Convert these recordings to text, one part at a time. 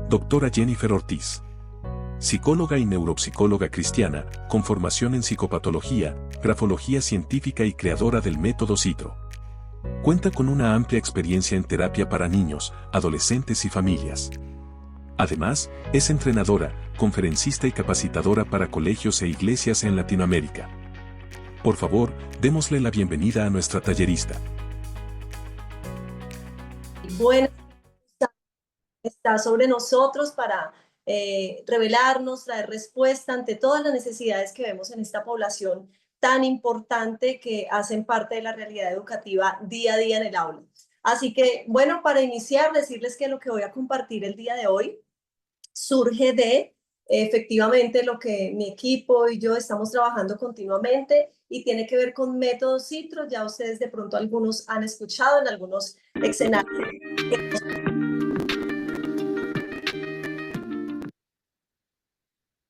Doctora Jennifer Ortiz. Psicóloga y neuropsicóloga cristiana, con formación en psicopatología, grafología científica y creadora del método Citro. Cuenta con una amplia experiencia en terapia para niños, adolescentes y familias. Además, es entrenadora, conferencista y capacitadora para colegios e iglesias en Latinoamérica. Por favor, démosle la bienvenida a nuestra tallerista. Bueno, está sobre nosotros para revelarnos, traer respuesta ante todas las necesidades que vemos en esta población tan importante que hacen parte de la realidad educativa día a día en el aula. Así que, bueno, para iniciar, decirles que lo que voy a compartir el día de hoy surge de efectivamente lo que mi equipo y yo estamos trabajando continuamente y tiene que ver con método Citro. Ya ustedes de pronto algunos han escuchado en algunos escenarios.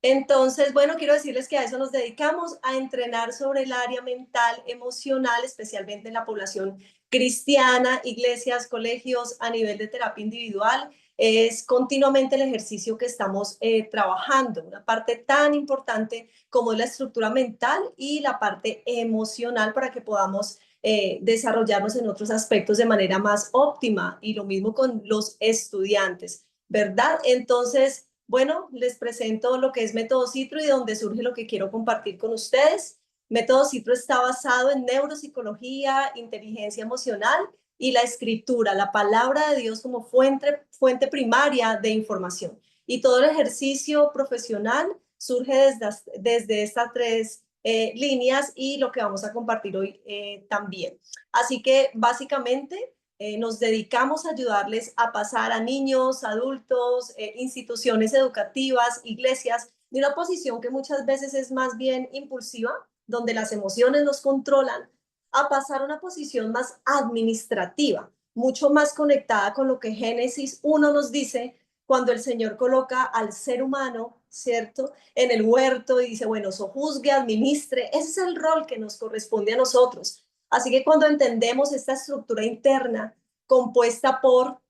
Entonces, bueno, quiero decirles que a eso nos dedicamos, a entrenar sobre el área mental, emocional, especialmente en la población cristiana, iglesias, colegios, a nivel de terapia individual. Es continuamente el ejercicio que estamos trabajando, una parte tan importante como es la estructura mental y la parte emocional para que podamos desarrollarnos en otros aspectos de manera más óptima, y lo mismo con los estudiantes, ¿verdad? Entonces, bueno, les presento lo que es Método Citro y donde surge lo que quiero compartir con ustedes. Método Citro está basado en neuropsicología, inteligencia emocional y la escritura, la palabra de Dios como fuente primaria de información. Y todo el ejercicio profesional surge desde estas tres líneas y lo que vamos a compartir hoy también. Así que básicamente nos dedicamos a ayudarles a pasar a niños, adultos, instituciones educativas, iglesias, de una posición que muchas veces es más bien impulsiva, donde las emociones nos controlan, a pasar a una posición más administrativa, mucho más conectada con lo que Génesis 1 nos dice cuando el Señor coloca al ser humano, ¿cierto?, en el huerto y dice, bueno, sojuzgue, administre. Ese es el rol que nos corresponde a nosotros. Así que cuando entendemos esta estructura interna compuesta por,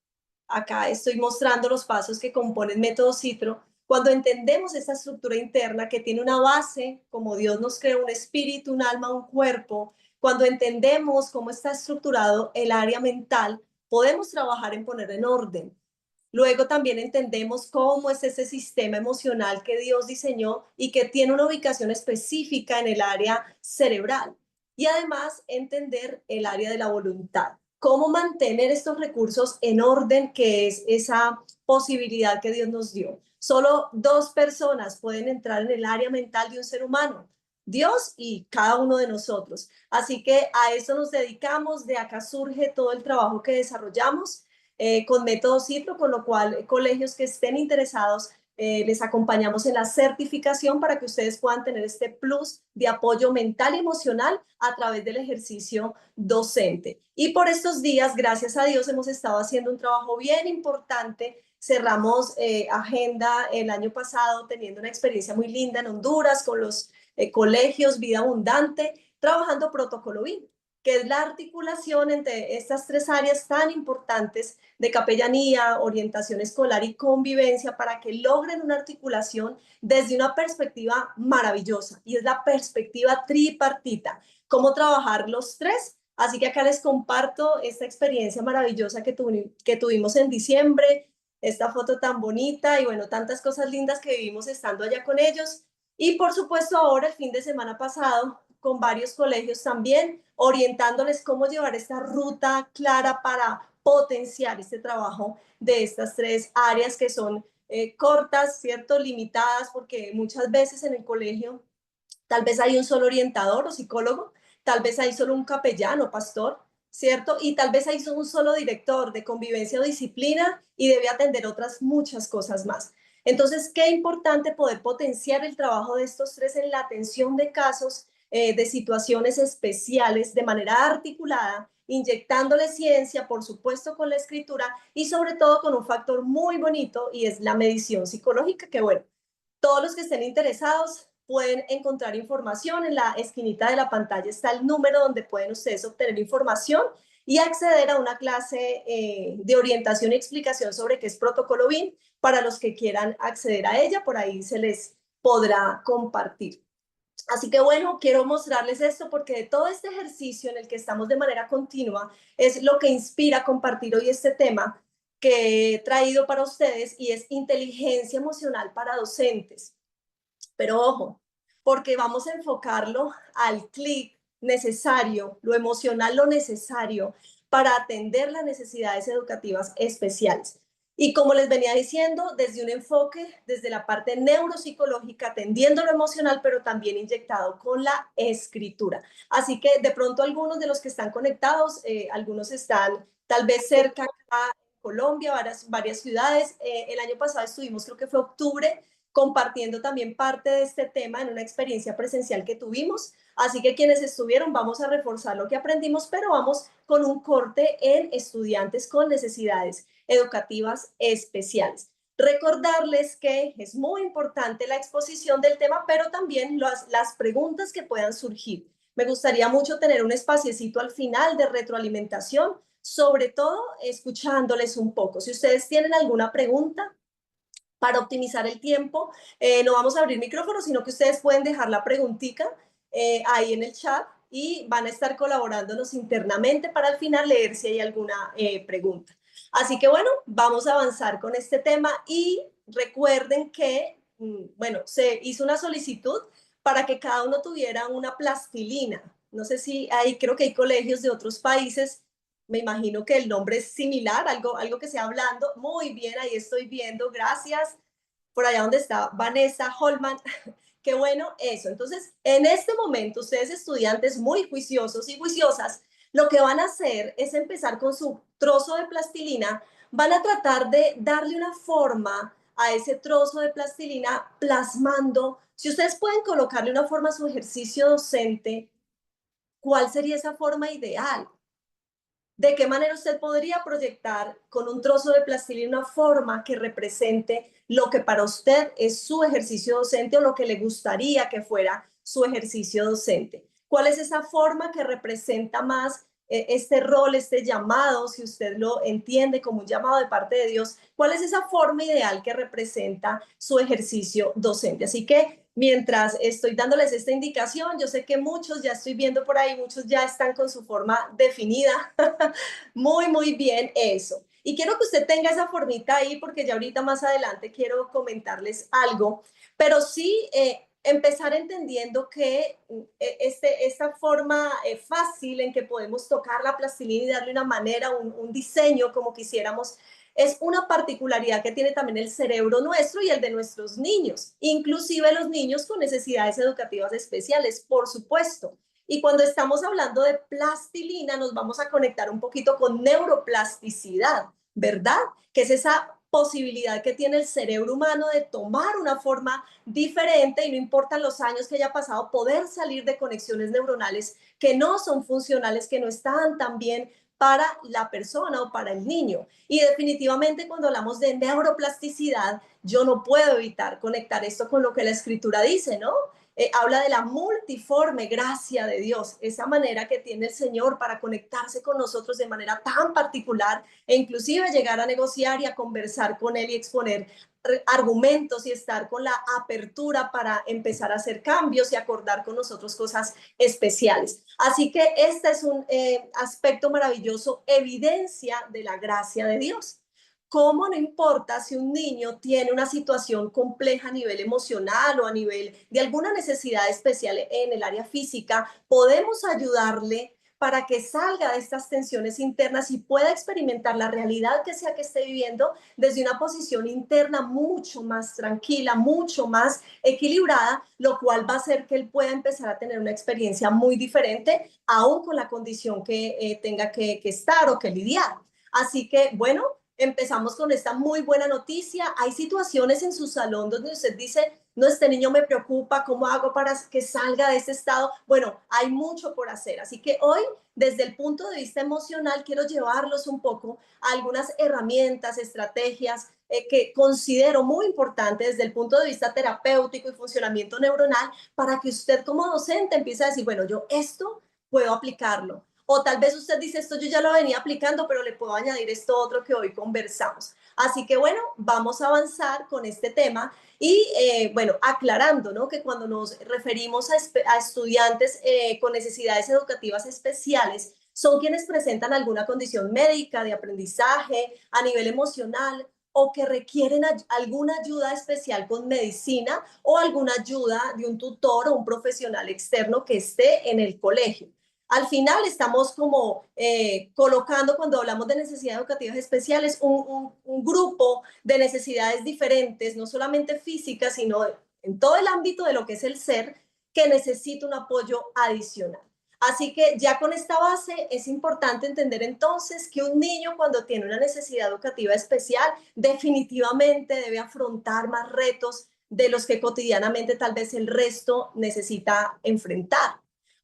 acá estoy mostrando los pasos que componen Método Citro, cuando entendemos esta estructura interna que tiene una base, como Dios nos creó, un espíritu, un alma, un cuerpo, cuando entendemos cómo está estructurado el área mental, podemos trabajar en poner en orden. Luego también entendemos cómo es ese sistema emocional que Dios diseñó y que tiene una ubicación específica en el área cerebral. Y además entender el área de la voluntad. Cómo mantener estos recursos en orden, que es esa posibilidad que Dios nos dio. Solo dos personas pueden entrar en el área mental de un ser humano: Dios y cada uno de nosotros. Así que a eso nos dedicamos, de acá surge todo el trabajo que desarrollamos con Método Citro, con lo cual colegios que estén interesados les acompañamos en la certificación para que ustedes puedan tener este plus de apoyo mental y emocional a través del ejercicio docente. Y por estos días, gracias a Dios, hemos estado haciendo un trabajo bien importante. Cerramos agenda el año pasado teniendo una experiencia muy linda en Honduras con los colegios Vida Abundante, trabajando protocolo BIM, que es la articulación entre estas tres áreas tan importantes de capellanía, orientación escolar y convivencia, para que logren una articulación desde una perspectiva maravillosa, y es la perspectiva tripartita, cómo trabajar los tres. Así que acá les comparto esta experiencia maravillosa que tuvimos en diciembre, esta foto tan bonita y bueno, tantas cosas lindas que vivimos estando allá con ellos. Y por supuesto ahora el fin de semana pasado con varios colegios también, orientándoles cómo llevar esta ruta clara para potenciar este trabajo de estas tres áreas que son cortas, ¿cierto? Limitadas, porque muchas veces en el colegio tal vez hay un solo orientador o psicólogo, tal vez hay solo un capellán o pastor, ¿cierto? Y tal vez hay un solo director de convivencia o disciplina y debe atender otras muchas cosas más. Entonces, qué importante poder potenciar el trabajo de estos tres en la atención de casos, de situaciones especiales, de manera articulada, inyectándole ciencia, por supuesto con la escritura, y sobre todo con un factor muy bonito, y es la medición psicológica, que bueno, todos los que estén interesados pueden encontrar información. En la esquinita de la pantalla está el número donde pueden ustedes obtener información, y acceder a una clase de orientación y explicación sobre qué es protocolo BIM para los que quieran acceder a ella. Por ahí se les podrá compartir. Así que bueno, quiero mostrarles esto porque de todo este ejercicio en el que estamos de manera continua es lo que inspira a compartir hoy este tema que he traído para ustedes y es inteligencia emocional para docentes. Pero ojo, porque vamos a enfocarlo al clic necesario, lo emocional, lo necesario para atender las necesidades educativas especiales. Y como les venía diciendo, desde un enfoque, desde la parte neuropsicológica, atendiendo lo emocional, pero también inyectado con la escritura. Así que de pronto algunos de los que están conectados, algunos están tal vez cerca acá en Colombia, varias ciudades. El año pasado estuvimos, creo que fue octubre, compartiendo también parte de este tema en una experiencia presencial que tuvimos. Así que quienes estuvieron, vamos a reforzar lo que aprendimos, pero vamos con un corte en estudiantes con necesidades educativas especiales. Recordarles que es muy importante la exposición del tema, pero también las preguntas que puedan surgir. Me gustaría mucho tener un espaciecito al final de retroalimentación, sobre todo escuchándoles un poco. Si ustedes tienen alguna pregunta, para optimizar el tiempo, no vamos a abrir micrófono, sino que ustedes pueden dejar la preguntita ahí en el chat y van a estar colaborándonos internamente para al final leer si hay alguna pregunta. Así que bueno, vamos a avanzar con este tema y recuerden que, bueno, se hizo una solicitud para que cada uno tuviera una plastilina. No sé si hay, creo que hay colegios de otros países, me imagino que el nombre es similar, algo que sea hablando. Muy bien, ahí estoy viendo, gracias. Por allá donde está Vanessa Holman, qué bueno eso. Entonces, en este momento, ustedes estudiantes muy juiciosos y juiciosas, lo que van a hacer es empezar con su trozo de plastilina, van a tratar de darle una forma a ese trozo de plastilina plasmando. Si ustedes pueden colocarle una forma a su ejercicio docente, ¿cuál sería esa forma ideal? ¿De qué manera usted podría proyectar con un trozo de plastilina una forma que represente lo que para usted es su ejercicio docente o lo que le gustaría que fuera su ejercicio docente? ¿Cuál es esa forma que representa más este rol, este llamado, si usted lo entiende como un llamado de parte de Dios? ¿Cuál es esa forma ideal que representa su ejercicio docente? Así que mientras estoy dándoles esta indicación, yo sé que muchos, ya estoy viendo por ahí, muchos ya están con su forma definida. Muy, muy bien eso. Y quiero que usted tenga esa formita ahí porque ya ahorita más adelante quiero comentarles algo, pero sí empezar entendiendo que esta forma fácil en que podemos tocar la plastilina y darle una manera, un diseño como quisiéramos, es una particularidad que tiene también el cerebro nuestro y el de nuestros niños, inclusive los niños con necesidades educativas especiales, por supuesto. Y cuando estamos hablando de plastilina, nos vamos a conectar un poquito con neuroplasticidad, ¿verdad? Que es esa posibilidad que tiene el cerebro humano de tomar una forma diferente y no importan los años que haya pasado, poder salir de conexiones neuronales que no son funcionales, que no están tan bien para la persona o para el niño. Y definitivamente cuando hablamos de neuroplasticidad, yo no puedo evitar conectar esto con lo que la escritura dice, ¿no? Habla de la multiforme gracia de Dios, esa manera que tiene el Señor para conectarse con nosotros de manera tan particular e inclusive llegar a negociar y a conversar con Él y exponer argumentos y estar con la apertura para empezar a hacer cambios y acordar con nosotros cosas especiales. Así que este es un aspecto maravilloso, evidencia de la gracia de Dios. ¿Cómo no importa si un niño tiene una situación compleja a nivel emocional o a nivel de alguna necesidad especial en el área física? Podemos ayudarle para que salga de estas tensiones internas y pueda experimentar la realidad que sea que esté viviendo desde una posición interna mucho más tranquila, mucho más equilibrada, lo cual va a hacer que él pueda empezar a tener una experiencia muy diferente, aún con la condición que tenga que estar o que lidiar. Así que, bueno, empezamos con esta muy buena noticia. Hay situaciones en su salón donde usted dice, no, este niño me preocupa, ¿cómo hago para que salga de este estado? Bueno, hay mucho por hacer. Así que hoy, desde el punto de vista emocional, quiero llevarlos un poco a algunas herramientas, estrategias que considero muy importantes desde el punto de vista terapéutico y funcionamiento neuronal para que usted como docente empiece a decir, bueno, yo esto puedo aplicarlo O tal vez usted dice, esto yo ya lo venía aplicando, pero le puedo añadir esto otro que hoy conversamos. Así que bueno, vamos a avanzar con este tema y bueno, aclarando, ¿no? Que cuando nos referimos a estudiantes con necesidades educativas especiales, son quienes presentan alguna condición médica, de aprendizaje, a nivel emocional, o que requieren alguna ayuda especial con medicina o alguna ayuda de un tutor o un profesional externo que esté en el colegio. Al final estamos como colocando, cuando hablamos de necesidades educativas especiales, un grupo de necesidades diferentes, no solamente físicas, sino en todo el ámbito de lo que es el ser, que necesita un apoyo adicional. Así que ya con esta base es importante entender entonces que un niño cuando tiene una necesidad educativa especial definitivamente debe afrontar más retos de los que cotidianamente tal vez el resto necesita enfrentar.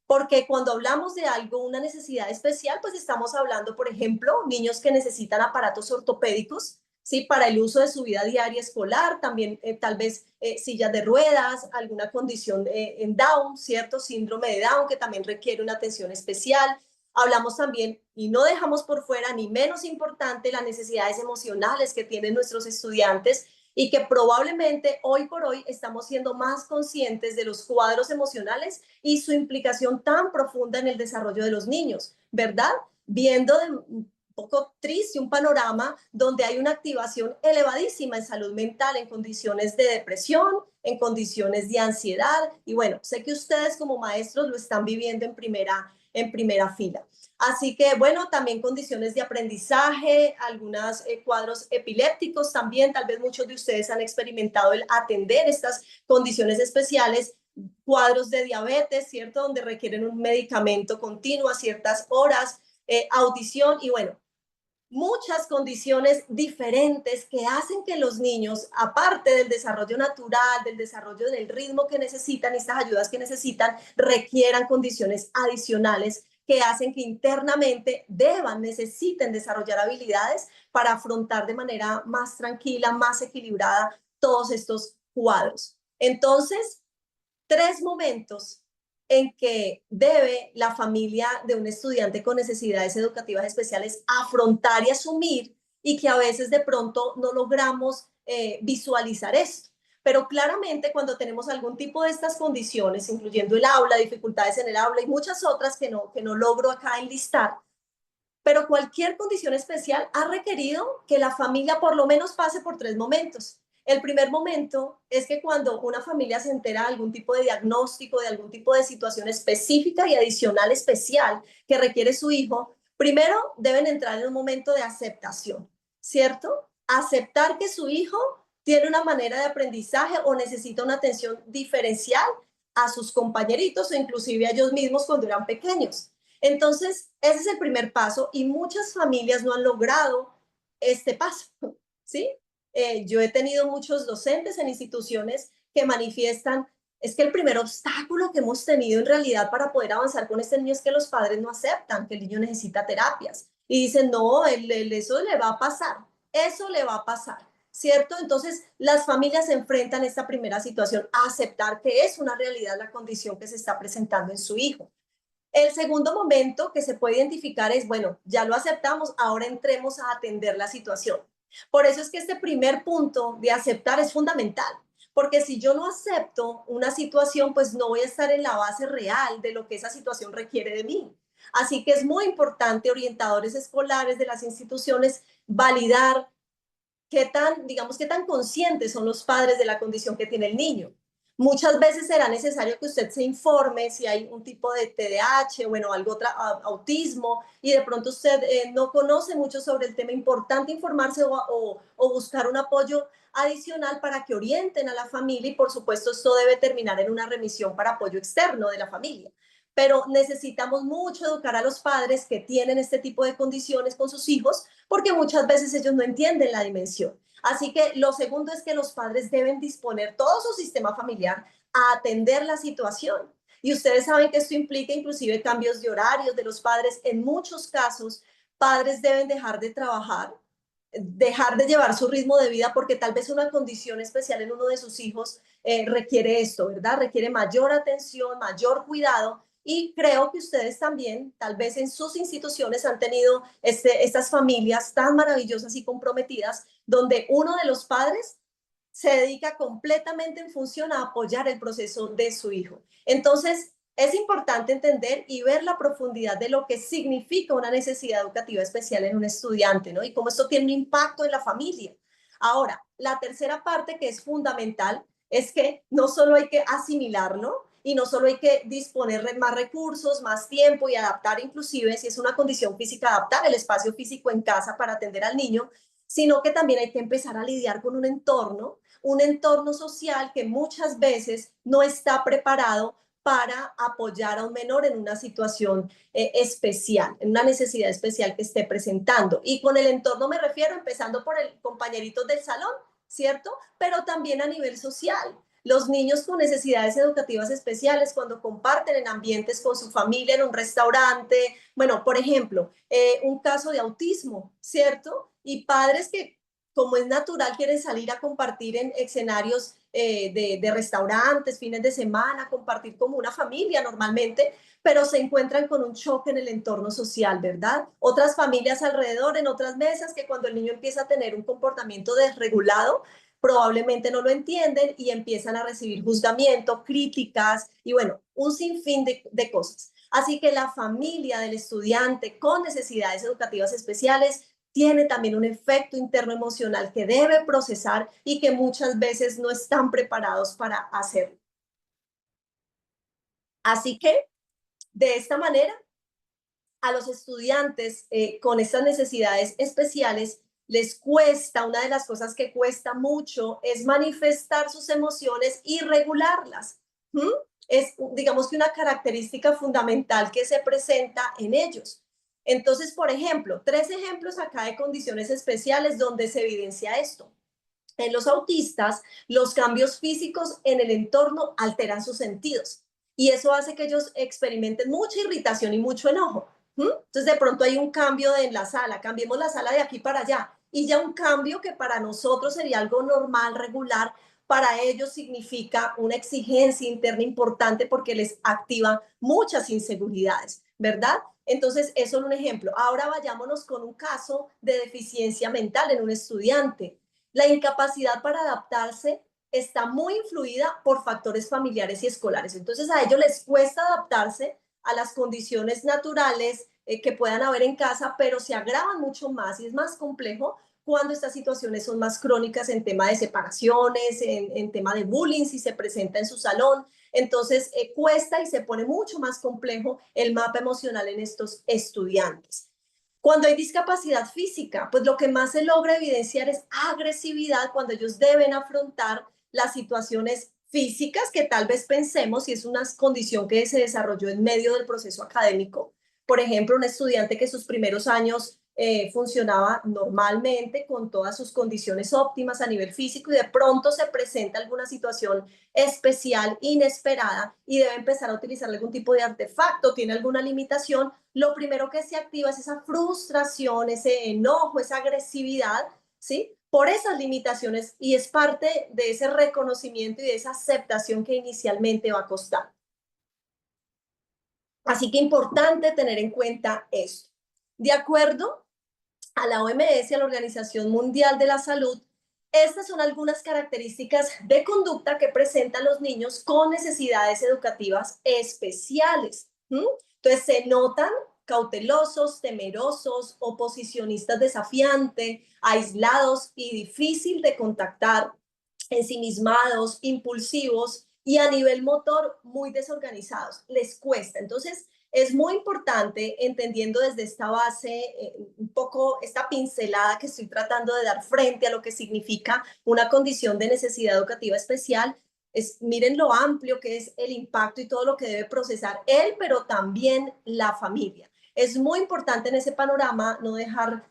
Porque cuando hablamos de algo, una necesidad especial, pues estamos hablando, por ejemplo, niños que necesitan aparatos ortopédicos, ¿sí? Para el uso de su vida diaria escolar, también tal vez sillas de ruedas, alguna condición en Down, ¿cierto? Síndrome de Down, que también requiere una atención especial. Hablamos también, y no dejamos por fuera, ni menos importante, las necesidades emocionales que tienen nuestros estudiantes y que probablemente hoy por hoy estamos siendo más conscientes de los cuadros emocionales y su implicación tan profunda en el desarrollo de los niños, ¿verdad? Viendo un poco triste un panorama donde hay una activación elevadísima en salud mental, en condiciones de depresión, en condiciones de ansiedad. Y bueno, sé que ustedes como maestros lo están viviendo en primera fila. Así que, bueno, también condiciones de aprendizaje, algunos cuadros epilépticos también, tal vez muchos de ustedes han experimentado el atender estas condiciones especiales, cuadros de diabetes, ¿cierto? Donde requieren un medicamento continuo a ciertas horas, audición y bueno, muchas condiciones diferentes que hacen que los niños, aparte del desarrollo natural, del desarrollo del ritmo que necesitan, estas ayudas que necesitan, requieran condiciones adicionales que hacen que internamente necesiten desarrollar habilidades para afrontar de manera más tranquila, más equilibrada todos estos cuadros. Entonces, 3 momentos en que debe la familia de un estudiante con necesidades educativas especiales afrontar y asumir y que a veces de pronto no logramos visualizar esto. Pero claramente cuando tenemos algún tipo de estas condiciones, incluyendo el aula, dificultades en el aula y muchas otras que no logro acá enlistar, pero cualquier condición especial ha requerido que la familia por lo menos pase por 3 momentos. El primer momento es que cuando una familia se entera de algún tipo de diagnóstico, de algún tipo de situación específica y adicional especial que requiere su hijo, primero deben entrar en un momento de aceptación, ¿cierto? Aceptar que su hijo tiene una manera de aprendizaje o necesita una atención diferencial a sus compañeritos o inclusive a ellos mismos cuando eran pequeños. Entonces, ese es el primer paso y muchas familias no han logrado este paso, ¿sí? Yo he tenido muchos docentes en instituciones que manifiestan, es que el primer obstáculo que hemos tenido en realidad para poder avanzar con este niño es que los padres no aceptan que el niño necesita terapias y dicen, no, eso le va a pasar, eso le va a pasar, ¿cierto? Entonces, las familias se enfrentan a esta primera situación, a aceptar que es una realidad la condición que se está presentando en su hijo. El segundo momento que se puede identificar es, bueno, ya lo aceptamos, ahora entremos a atender la situación. Por eso es que este primer punto de aceptar es fundamental, porque si yo no acepto una situación, pues no voy a estar en la base real de lo que esa situación requiere de mí. Así que es muy importante, orientadores escolares de las instituciones, validar qué tan, digamos, qué tan conscientes son los padres de la condición que tiene el niño. Muchas veces será necesario que usted se informe si hay un tipo de TDAH, bueno, algo autismo, y de pronto usted no conoce mucho sobre el tema, importante informarse o buscar un apoyo adicional para que orienten a la familia y por supuesto esto debe terminar en una remisión para apoyo externo de la familia. Pero necesitamos mucho educar a los padres que tienen este tipo de condiciones con sus hijos porque muchas veces ellos no entienden la dimensión. Así que lo segundo es que los padres deben disponer todo su sistema familiar a atender la situación. Y ustedes saben que esto implica inclusive cambios de horarios de los padres. En muchos casos, padres deben dejar de trabajar, dejar de llevar su ritmo de vida porque tal vez una condición especial en uno de sus hijos requiere esto, ¿verdad? Requiere mayor atención, mayor cuidado Y creo que ustedes también, tal vez en sus instituciones, han tenido estas familias tan maravillosas y comprometidas, donde uno de los padres se dedica completamente en función a apoyar el proceso de su hijo. Entonces, es importante entender y ver la profundidad de lo que significa una necesidad educativa especial en un estudiante, ¿no? Y cómo esto tiene un impacto en la familia. Ahora, la tercera parte que es fundamental es que no solo hay que asimilarlo y no solo hay que disponer de más recursos, más tiempo y adaptar, inclusive si es una condición física, adaptar el espacio físico en casa para atender al niño, sino que también hay que empezar a lidiar con un entorno social que muchas veces no está preparado para apoyar a un menor en una situación especial, en una necesidad especial que esté presentando. Y con el entorno me refiero empezando por el compañerito del salón, ¿cierto? Pero también a nivel social. Los niños con necesidades educativas especiales, cuando comparten en ambientes con su familia, en un restaurante, bueno, por ejemplo, un caso de autismo, ¿cierto? Y padres que, como es natural, quieren salir a compartir en escenarios de restaurantes, fines de semana, compartir como una familia normalmente, pero se encuentran con un choque en el entorno social, ¿verdad? Otras familias alrededor, en otras mesas, que cuando el niño empieza a tener un comportamiento desregulado, probablemente no lo entienden y empiezan a recibir juzgamiento, críticas y bueno, un sinfín de cosas. Así que la familia del estudiante con necesidades educativas especiales tiene también un efecto interno emocional que debe procesar y que muchas veces no están preparados para hacerlo. Así que, de esta manera, a los estudiantes con estas necesidades especiales les cuesta, una de las cosas que cuesta mucho es manifestar sus emociones y regularlas. ¿Mm? Es, digamos que una característica fundamental que se presenta en ellos. Entonces, por ejemplo, 3 ejemplos acá de condiciones especiales donde se evidencia esto. En los autistas, los cambios físicos en el entorno alteran sus sentidos y eso hace que ellos experimenten mucha irritación y mucho enojo. Entonces, de pronto hay un cambio en la sala, cambiemos la sala de aquí para allá y ya un cambio que para nosotros sería algo normal, regular, para ellos significa una exigencia interna importante porque les activa muchas inseguridades, ¿verdad? Entonces, eso es un ejemplo. Ahora vayámonos con un caso de deficiencia mental en un estudiante. La incapacidad para adaptarse está muy influida por factores familiares y escolares. Entonces a ellos les cuesta adaptarse a las condiciones naturales que puedan haber en casa, pero se agravan mucho más y es más complejo cuando estas situaciones son más crónicas en tema de separaciones, en tema de bullying, si se presenta en su salón. Entonces cuesta y se pone mucho más complejo el mapa emocional en estos estudiantes. Cuando hay discapacidad física, pues lo que más se logra evidenciar es agresividad cuando ellos deben afrontar las situaciones físicas que tal vez pensemos si es una condición que se desarrolló en medio del proceso académico. Por ejemplo, un estudiante que sus primeros años funcionaba normalmente con todas sus condiciones óptimas a nivel físico y de pronto se presenta alguna situación especial, inesperada y debe empezar a utilizar algún tipo de artefacto, tiene alguna limitación, lo primero que se activa es esa frustración, ese enojo, esa agresividad, ¿sí? Por esas limitaciones y es parte de ese reconocimiento y de esa aceptación que inicialmente va a costar. Así que importante tener en cuenta esto. De acuerdo a la OMS, a la Organización Mundial de la Salud, estas son algunas características de conducta que presentan los niños con necesidades educativas especiales. Entonces se notan cautelosos, temerosos, oposicionistas desafiantes, aislados y difícil de contactar, ensimismados, impulsivos y a nivel motor muy desorganizados. Les cuesta. Entonces, es muy importante, entendiendo desde esta base, un poco esta pincelada que estoy tratando de dar frente a lo que significa una condición de necesidad educativa especial, miren lo amplio que es el impacto y todo lo que debe procesar él, pero también la familia. Es muy importante en ese panorama no dejar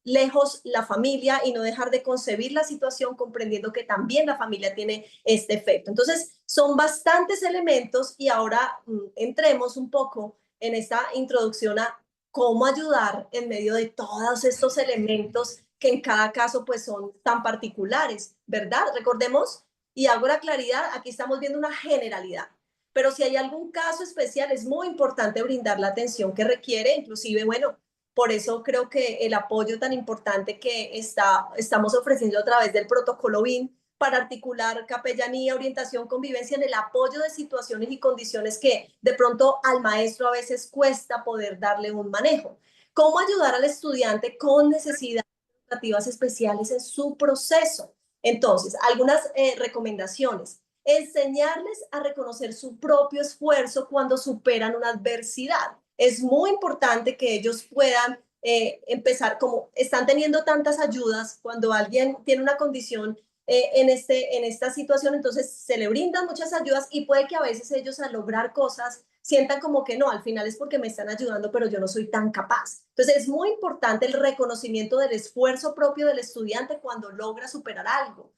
lejos la familia y no dejar de concebir la situación comprendiendo que también la familia tiene este efecto. Entonces, son bastantes elementos y ahora entremos un poco en esta introducción a cómo ayudar en medio de todos estos elementos que en cada caso pues son tan particulares, ¿verdad? Recordemos, y hago la claridad, aquí estamos viendo una generalidad. pero si hay algún caso especial, es muy importante brindar la atención que requiere, inclusive, bueno, por eso creo que el apoyo tan importante que estamos ofreciendo a través del protocolo BIM para articular capellanía, orientación, convivencia en el apoyo de situaciones y condiciones que de pronto al maestro a veces cuesta poder darle un manejo. ¿Cómo ayudar al estudiante con necesidades educativas especiales en su proceso? Entonces, algunas recomendaciones. Enseñarles a reconocer su propio esfuerzo cuando superan una adversidad. Es muy importante que ellos puedan empezar, como están teniendo tantas ayudas, cuando alguien tiene una condición en esta situación, entonces se le brindan muchas ayudas y puede que a veces ellos al lograr cosas sientan como que no, al final es porque me están ayudando, pero yo no soy tan capaz. Entonces es muy importante el reconocimiento del esfuerzo propio del estudiante cuando logra superar algo.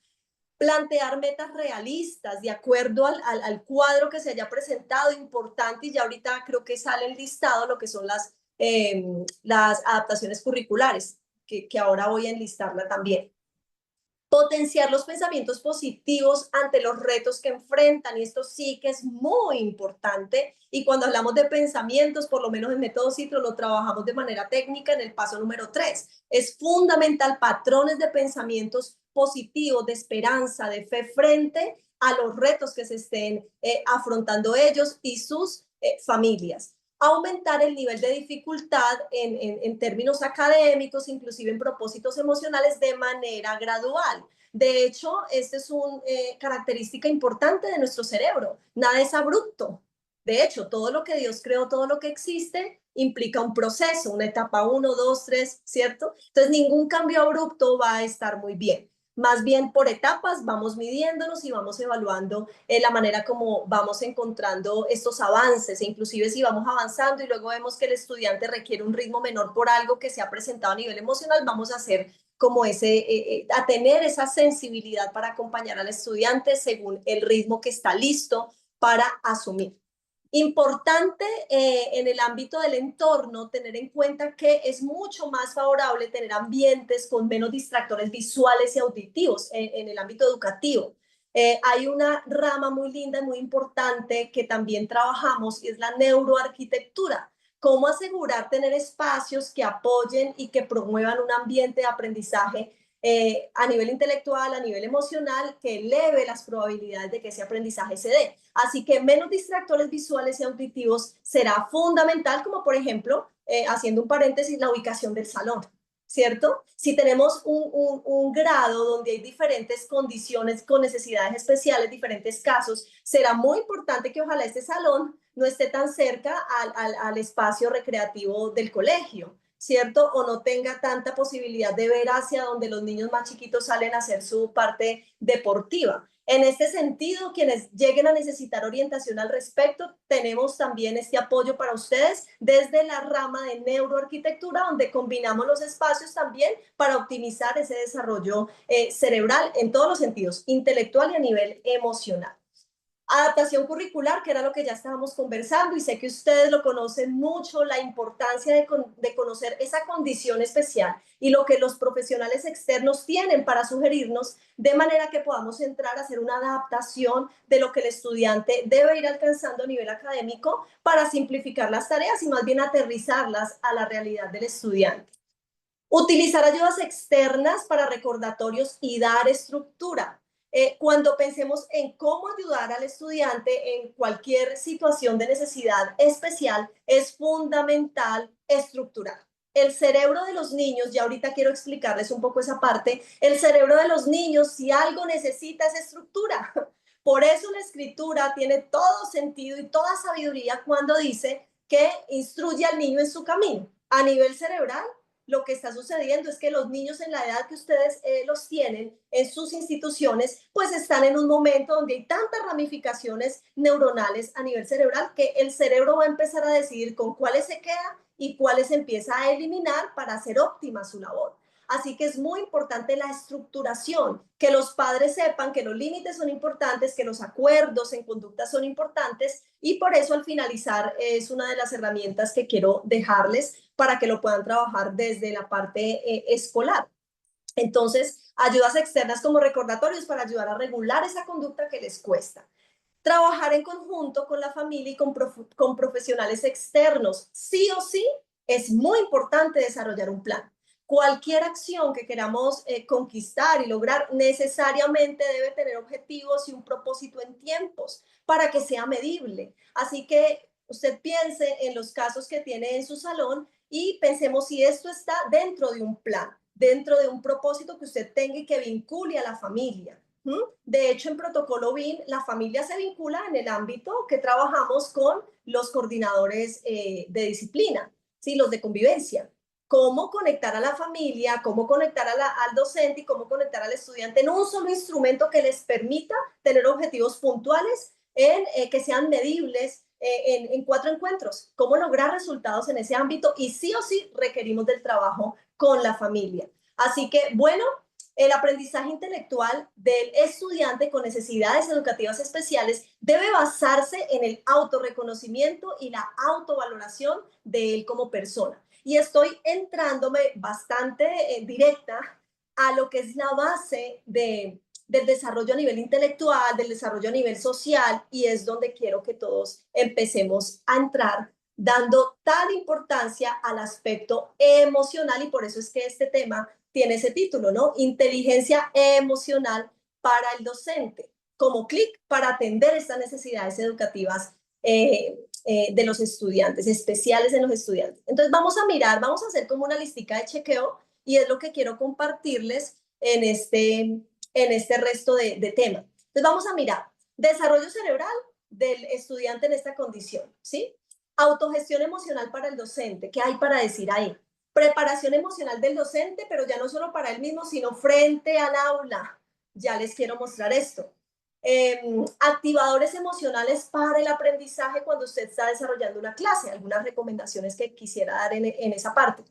Plantear metas realistas de acuerdo al cuadro que se haya presentado, importante, y ya ahorita creo que sale el listado lo que son las adaptaciones curriculares, que ahora voy a enlistarla también. Potenciar los pensamientos positivos ante los retos que enfrentan, y esto sí que es muy importante, y cuando hablamos de pensamientos, por lo menos en Método Citro lo trabajamos de manera técnica en el paso número 3. Es fundamental patrones de pensamientos positivos, de esperanza, de fe frente a los retos que se estén afrontando ellos y sus familias. Aumentar el nivel de dificultad en términos académicos, inclusive en propósitos emocionales de manera gradual. De hecho, esta es una característica importante de nuestro cerebro. Nada es abrupto. De hecho, todo lo que Dios creó, todo lo que existe, implica un proceso, una etapa 1, 2, 3, ¿cierto? Entonces, ningún cambio abrupto va a estar muy bien. Más bien por etapas vamos midiéndonos y vamos evaluando la manera como vamos encontrando estos avances, e inclusive si vamos avanzando y luego vemos que el estudiante requiere un ritmo menor por algo que se ha presentado a nivel emocional, vamos a hacer como a tener esa sensibilidad para acompañar al estudiante según el ritmo que está listo para asumir. Importante en el ámbito del entorno tener en cuenta que es mucho más favorable tener ambientes con menos distractores visuales y auditivos en el ámbito educativo. Hay una rama muy linda y muy importante que también trabajamos y es la neuroarquitectura. Cómo asegurar tener espacios que apoyen y que promuevan un ambiente de aprendizaje a nivel intelectual, a nivel emocional, que eleve las probabilidades de que ese aprendizaje se dé. Así que menos distractores visuales y auditivos será fundamental, como por ejemplo, haciendo un paréntesis, la ubicación del salón, ¿cierto? Si tenemos un grado donde hay diferentes condiciones con necesidades especiales, diferentes casos, será muy importante que ojalá este salón no esté tan cerca al espacio recreativo del colegio, ¿cierto? O no tenga tanta posibilidad de ver hacia donde los niños más chiquitos salen a hacer su parte deportiva. En este sentido, quienes lleguen a necesitar orientación al respecto, tenemos también este apoyo para ustedes desde la rama de neuroarquitectura, donde combinamos los espacios también para optimizar ese desarrollo cerebral en todos los sentidos, intelectual y a nivel emocional. Adaptación curricular, que era lo que ya estábamos conversando, y sé que ustedes lo conocen mucho, la importancia de conocer esa condición especial y lo que los profesionales externos tienen para sugerirnos, de manera que podamos entrar a hacer una adaptación de lo que el estudiante debe ir alcanzando a nivel académico para simplificar las tareas y más bien aterrizarlas a la realidad del estudiante. Utilizar ayudas externas para recordatorios y dar estructura. Cuando pensemos en cómo ayudar al estudiante en cualquier situación de necesidad especial, es fundamental estructurar. El cerebro de los niños, ya ahorita quiero explicarles un poco esa parte, el cerebro de los niños, si algo necesita, es estructura. Por eso la escritura tiene todo sentido y toda sabiduría cuando dice que instruye al niño en su camino. A nivel cerebral, lo que está sucediendo es que los niños en la edad que ustedes los tienen en sus instituciones, pues están en un momento donde hay tantas ramificaciones neuronales a nivel cerebral que el cerebro va a empezar a decidir con cuáles se queda y cuáles empieza a eliminar para hacer óptima su labor. Así que es muy importante la estructuración, que los padres sepan que los límites son importantes, que los acuerdos en conducta son importantes, y por eso al finalizar es una de las herramientas que quiero dejarles para que lo puedan trabajar desde la parte escolar. Entonces, ayudas externas como recordatorios para ayudar a regular esa conducta que les cuesta. Trabajar en conjunto con la familia y con profesionales externos. Sí o sí, es muy importante desarrollar un plan. Cualquier acción que queramos conquistar y lograr necesariamente debe tener objetivos y un propósito en tiempos para que sea medible. Así que usted piense en los casos que tiene en su salón y pensemos si esto está dentro de un plan, dentro de un propósito que usted tenga y que vincule a la familia. De hecho, en Protocolo BIM, la familia se vincula en el ámbito que trabajamos con los coordinadores de disciplina, ¿sí? Los de convivencia. Cómo conectar a la familia, cómo conectar al docente y cómo conectar al estudiante en un solo instrumento que les permita tener objetivos puntuales que sean medibles en 4 encuentros. Cómo lograr resultados en ese ámbito y sí o sí requerimos del trabajo con la familia. Así que, bueno, el aprendizaje intelectual del estudiante con necesidades educativas especiales debe basarse en el autorreconocimiento y la autovaloración de él como persona. Y estoy entrándome bastante directa a lo que es la base del desarrollo a nivel intelectual, del desarrollo a nivel social, y es donde quiero que todos empecemos a entrar dando tal importancia al aspecto emocional, y por eso es que este tema tiene ese título, ¿no? Inteligencia emocional para el docente, como clic para atender estas necesidades educativas de los estudiantes, especiales en los estudiantes. Entonces vamos a mirar, vamos a hacer como una listica de chequeo y es lo que quiero compartirles en este resto de temas. Entonces vamos a mirar desarrollo cerebral del estudiante en esta condición, ¿sí? Autogestión emocional para el docente, ¿qué hay para decir ahí? Preparación emocional del docente, pero ya no solo para él mismo, sino frente al aula. Ya les quiero mostrar esto. Activadores emocionales para el aprendizaje cuando usted está desarrollando una clase. Algunas recomendaciones que quisiera dar en esa parte.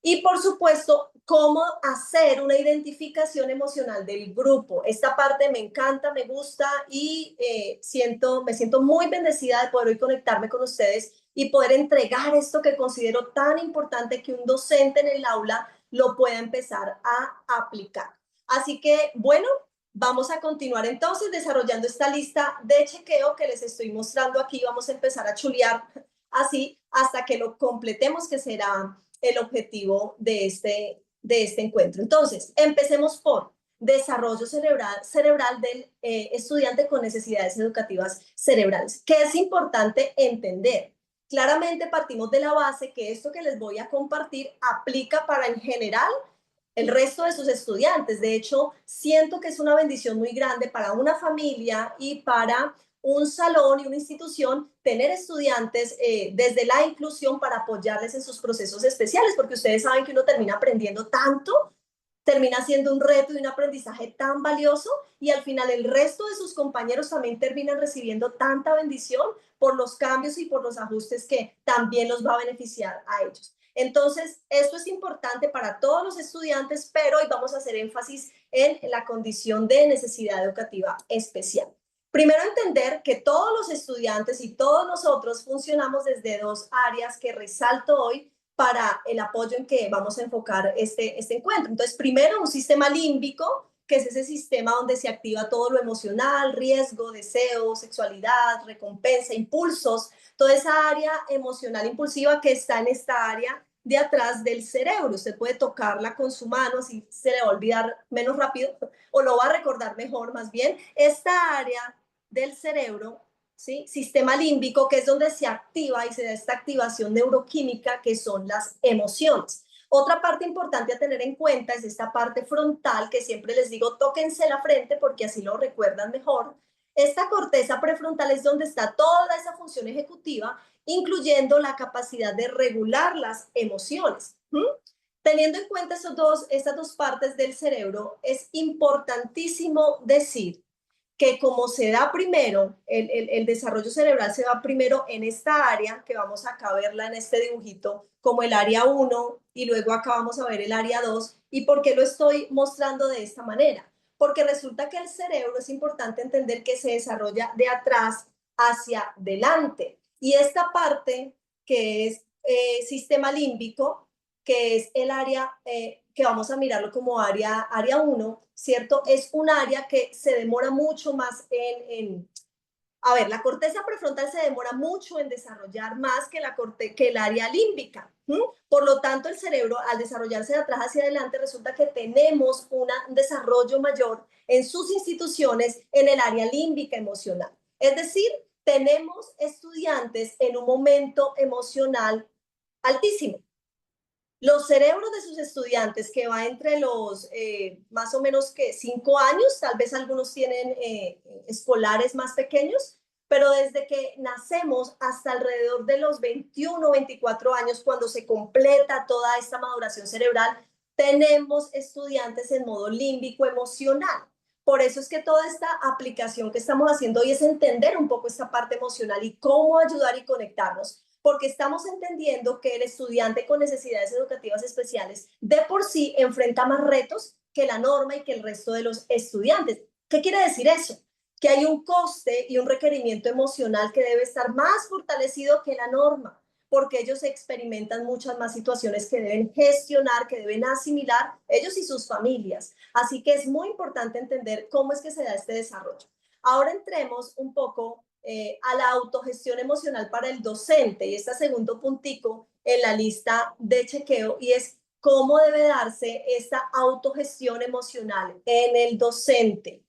Y por supuesto, cómo hacer una identificación emocional del grupo. Esta parte me encanta, me gusta y me siento muy bendecida de poder hoy conectarme con ustedes y poder entregar esto que considero tan importante que un docente en el aula lo pueda empezar a aplicar. Así que, bueno, vamos a continuar entonces desarrollando esta lista de chequeo que les estoy mostrando aquí. Vamos a empezar a chulear así hasta que lo completemos, que será el objetivo de este encuentro. Entonces, empecemos por desarrollo cerebral del estudiante con necesidades educativas cerebrales, que es importante entender. Claramente partimos de la base que esto que les voy a compartir aplica para en general el resto de sus estudiantes. De hecho, siento que es una bendición muy grande para una familia y para un salón y una institución tener estudiantes desde la inclusión para apoyarles en sus procesos especiales, porque ustedes saben que uno termina aprendiendo tanto, termina siendo un reto y un aprendizaje tan valioso y al final el resto de sus compañeros también terminan recibiendo tanta bendición por los cambios y por los ajustes que también los va a beneficiar a ellos. Entonces, esto es importante para todos los estudiantes, pero hoy vamos a hacer énfasis en la condición de necesidad educativa especial. Primero, entender que todos los estudiantes y todos nosotros funcionamos desde 2 áreas que resalto hoy para el apoyo en que vamos a enfocar este encuentro. Entonces, primero, un sistema límbico, que es ese sistema donde se activa todo lo emocional, riesgo, deseo, sexualidad, recompensa, impulsos, toda esa área emocional impulsiva que está en esta área de atrás del cerebro. Usted puede tocarla con su mano, así se le va a olvidar menos rápido o lo va a recordar mejor más bien. Esta área del cerebro, ¿sí? Sistema límbico, que es donde se activa y se da esta activación neuroquímica que son las emociones. Otra parte importante a tener en cuenta es esta parte frontal, que siempre les digo, tóquense la frente porque así lo recuerdan mejor. Esta corteza prefrontal es donde está toda esa función ejecutiva, incluyendo la capacidad de regular las emociones. Teniendo en cuenta estas dos partes del cerebro, es importantísimo decir que como se da primero, el desarrollo cerebral se da primero en esta área, que vamos acá a verla en este dibujito, como el área 1, y luego acá vamos a ver el área 2. ¿Y por qué lo estoy mostrando de esta manera? Porque resulta que el cerebro es importante entender que se desarrolla de atrás hacia delante. Y esta parte que es sistema límbico, que es el área que vamos a mirarlo como área 1, ¿cierto? Es un área que se demora mucho más A ver, la corteza prefrontal se demora mucho en desarrollar más que el área límbica. Por lo tanto, el cerebro, al desarrollarse de atrás hacia adelante, resulta que tenemos un desarrollo mayor en sus instituciones en el área límbica emocional. Es decir, tenemos estudiantes en un momento emocional altísimo. Los cerebros de sus estudiantes, que va entre los más o menos que 5 años, tal vez algunos tienen escolares más pequeños, pero desde que nacemos hasta alrededor de los 21 o 24 años, cuando se completa toda esta maduración cerebral, tenemos estudiantes en modo límbico emocional. Por eso es que toda esta aplicación que estamos haciendo hoy es entender un poco esta parte emocional y cómo ayudar y conectarnos, porque estamos entendiendo que el estudiante con necesidades educativas especiales de por sí enfrenta más retos que la norma y que el resto de los estudiantes. ¿Qué quiere decir eso? Que hay un coste y un requerimiento emocional que debe estar más fortalecido que la norma, porque ellos experimentan muchas más situaciones que deben gestionar, que deben asimilar ellos y sus familias. Así que es muy importante entender cómo es que se da este desarrollo. Ahora entremos un poco a la autogestión emocional para el docente, y este segundo puntico en la lista de chequeo, y es cómo debe darse esta autogestión emocional en el docente.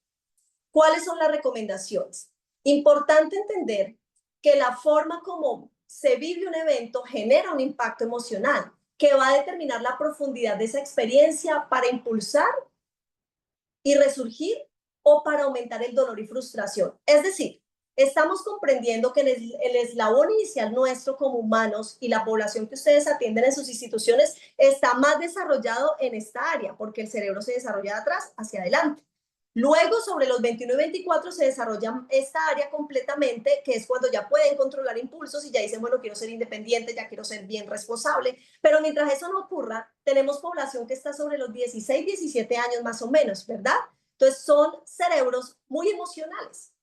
¿Cuáles son las recomendaciones? Importante entender que la forma como se vive un evento genera un impacto emocional que va a determinar la profundidad de esa experiencia para impulsar y resurgir o para aumentar el dolor y frustración. Es decir, estamos comprendiendo que el eslabón inicial nuestro como humanos y la población que ustedes atienden en sus instituciones está más desarrollado en esta área, porque el cerebro se desarrolla de atrás hacia adelante. Luego, sobre los 21 y 24, se desarrolla esta área completamente, que es cuando ya pueden controlar impulsos y ya dicen, bueno, quiero ser independiente, ya quiero ser bien responsable. Pero mientras eso no ocurra, tenemos población que está sobre los 16, 17 años más o menos, ¿verdad? Entonces, son cerebros muy emocionales.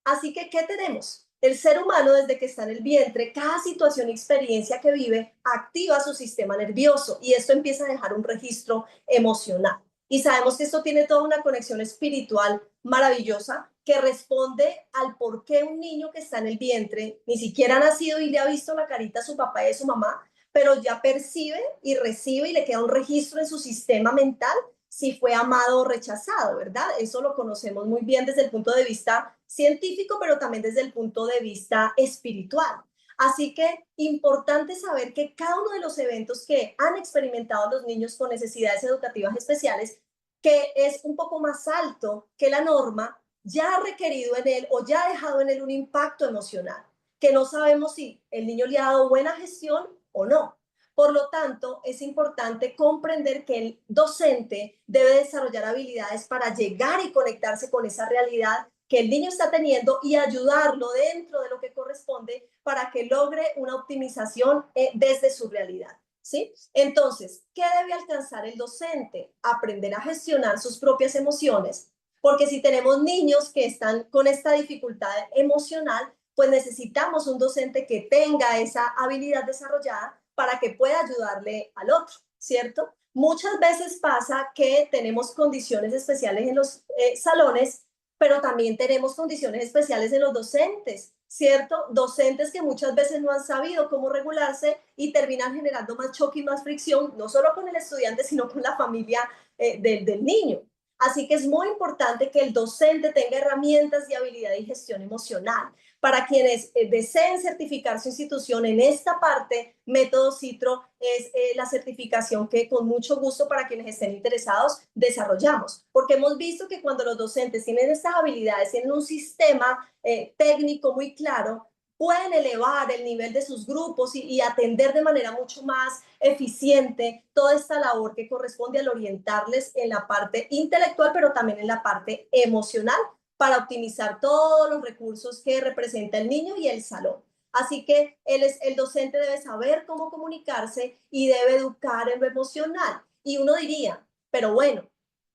Así que, ¿qué tenemos? El ser humano, desde que está en el vientre, cada situación y experiencia que vive activa su sistema nervioso y esto empieza a dejar un registro emocional. Y sabemos que esto tiene toda una conexión espiritual maravillosa que responde al por qué un niño que está en el vientre ni siquiera ha nacido y le ha visto la carita a su papá y a su mamá, pero ya percibe y recibe y le queda un registro en su sistema mental si fue amado o rechazado, ¿verdad? Eso lo conocemos muy bien desde el punto de vista científico, pero también desde el punto de vista espiritual. Así que importante saber que cada uno de los eventos que han experimentado los niños con necesidades educativas especiales, que es un poco más alto que la norma, ya ha requerido en él o ya ha dejado en él un impacto emocional, que no sabemos si el niño le ha dado buena gestión o no. Por lo tanto, es importante comprender que el docente debe desarrollar habilidades para llegar y conectarse con esa realidad que el niño está teniendo y ayudarlo dentro de lo que corresponde para que logre una optimización desde su realidad. ¿Sí? Entonces, ¿qué debe alcanzar el docente? Aprender a gestionar sus propias emociones, porque si tenemos niños que están con esta dificultad emocional, pues necesitamos un docente que tenga esa habilidad desarrollada para que pueda ayudarle al otro, ¿cierto? Muchas veces pasa que tenemos condiciones especiales en los salones, pero también tenemos condiciones especiales en los docentes, ¿cierto? Docentes que muchas veces no han sabido cómo regularse y terminan generando más choque y más fricción, no solo con el estudiante, sino con la familia del niño. Así que es muy importante que el docente tenga herramientas de habilidad y gestión emocional. Para quienes deseen certificar su institución en esta parte, Método Citro es la certificación que con mucho gusto para quienes estén interesados desarrollamos. Porque hemos visto que cuando los docentes tienen estas habilidades, tienen un sistema técnico muy claro, pueden elevar el nivel de sus grupos y atender de manera mucho más eficiente toda esta labor que corresponde al orientarles en la parte intelectual, pero también en la parte emocional, para optimizar todos los recursos que representa el niño y el salón. Así que el docente debe saber cómo comunicarse y debe educar en lo emocional. Y uno diría, pero bueno,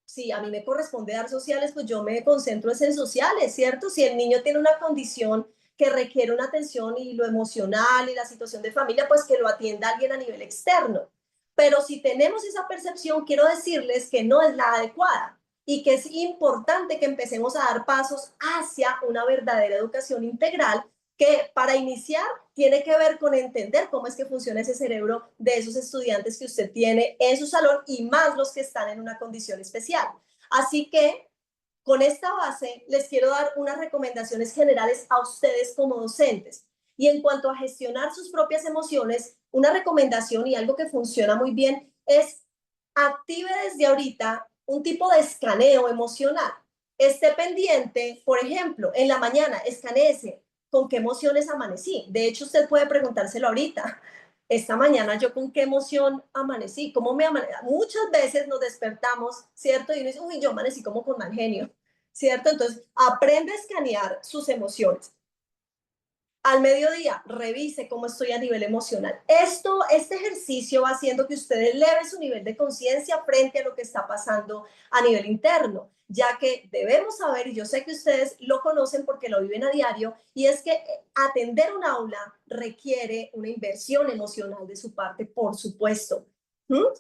si a mí me corresponde dar sociales, pues yo me concentro en sociales, ¿cierto? Si el niño tiene una condición que requiere una atención y lo emocional y la situación de familia, pues que lo atienda alguien a nivel externo. Pero si tenemos esa percepción, quiero decirles que no es la adecuada. y que es importante que empecemos a dar pasos hacia una verdadera educación integral que para iniciar tiene que ver con entender cómo es que funciona ese cerebro de esos estudiantes que usted tiene en su salón y más los que están en una condición especial. Así que con esta base les quiero dar unas recomendaciones generales a ustedes como docentes. Y en cuanto a gestionar sus propias emociones, una recomendación y algo que funciona muy bien es active desde ahorita un tipo de escaneo emocional. Esté pendiente, por ejemplo, en la mañana, escaneese con qué emociones amanecí. De hecho, usted puede preguntárselo ahorita. Esta mañana yo con qué emoción amanecí, cómo me amanecí. Muchas veces nos despertamos, ¿cierto? Y uno dice, uy, yo amanecí como con mal genio, ¿cierto? Entonces, aprende a escanear sus emociones. Al mediodía, revise cómo estoy a nivel emocional. Este ejercicio va haciendo que usted eleve su nivel de conciencia frente a lo que está pasando a nivel interno, ya que debemos saber, y yo sé que ustedes lo conocen porque lo viven a diario, y es que atender un aula requiere una inversión emocional de su parte, por supuesto.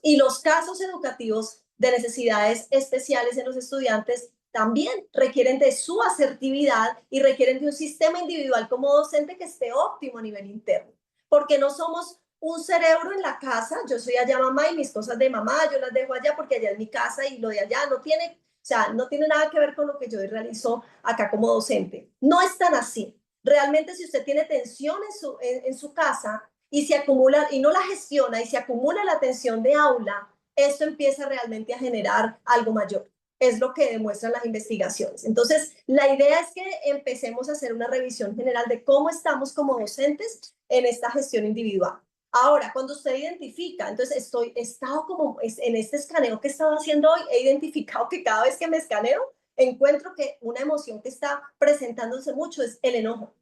Y los casos educativos de necesidades especiales en los estudiantes también requieren de su asertividad y requieren de un sistema individual como docente que esté óptimo a nivel interno. Porque no somos un cerebro en la casa, yo soy allá mamá y mis cosas de mamá, yo las dejo allá porque allá es mi casa y lo de allá no tiene, o sea, no tiene nada que ver con lo que yo realizo acá como docente. No es tan así. Realmente si usted tiene tensión en su casa y se acumula y no la gestiona y se acumula la tensión de aula, esto empieza realmente a generar algo mayor. Es lo que demuestran las investigaciones. Entonces, la idea es que empecemos a hacer una revisión general de cómo estamos como docentes en esta gestión individual. Ahora, cuando usted identifica, entonces he estado como en este escaneo que he estado haciendo hoy, he identificado que cada vez que me escaneo, encuentro que una emoción que está presentándose mucho es el enojo.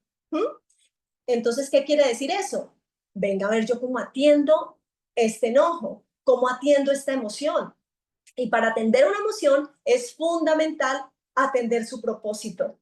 Entonces, ¿qué quiere decir eso? Venga a ver yo cómo atiendo este enojo, cómo atiendo esta emoción. Y para atender una emoción es fundamental atender su propósito.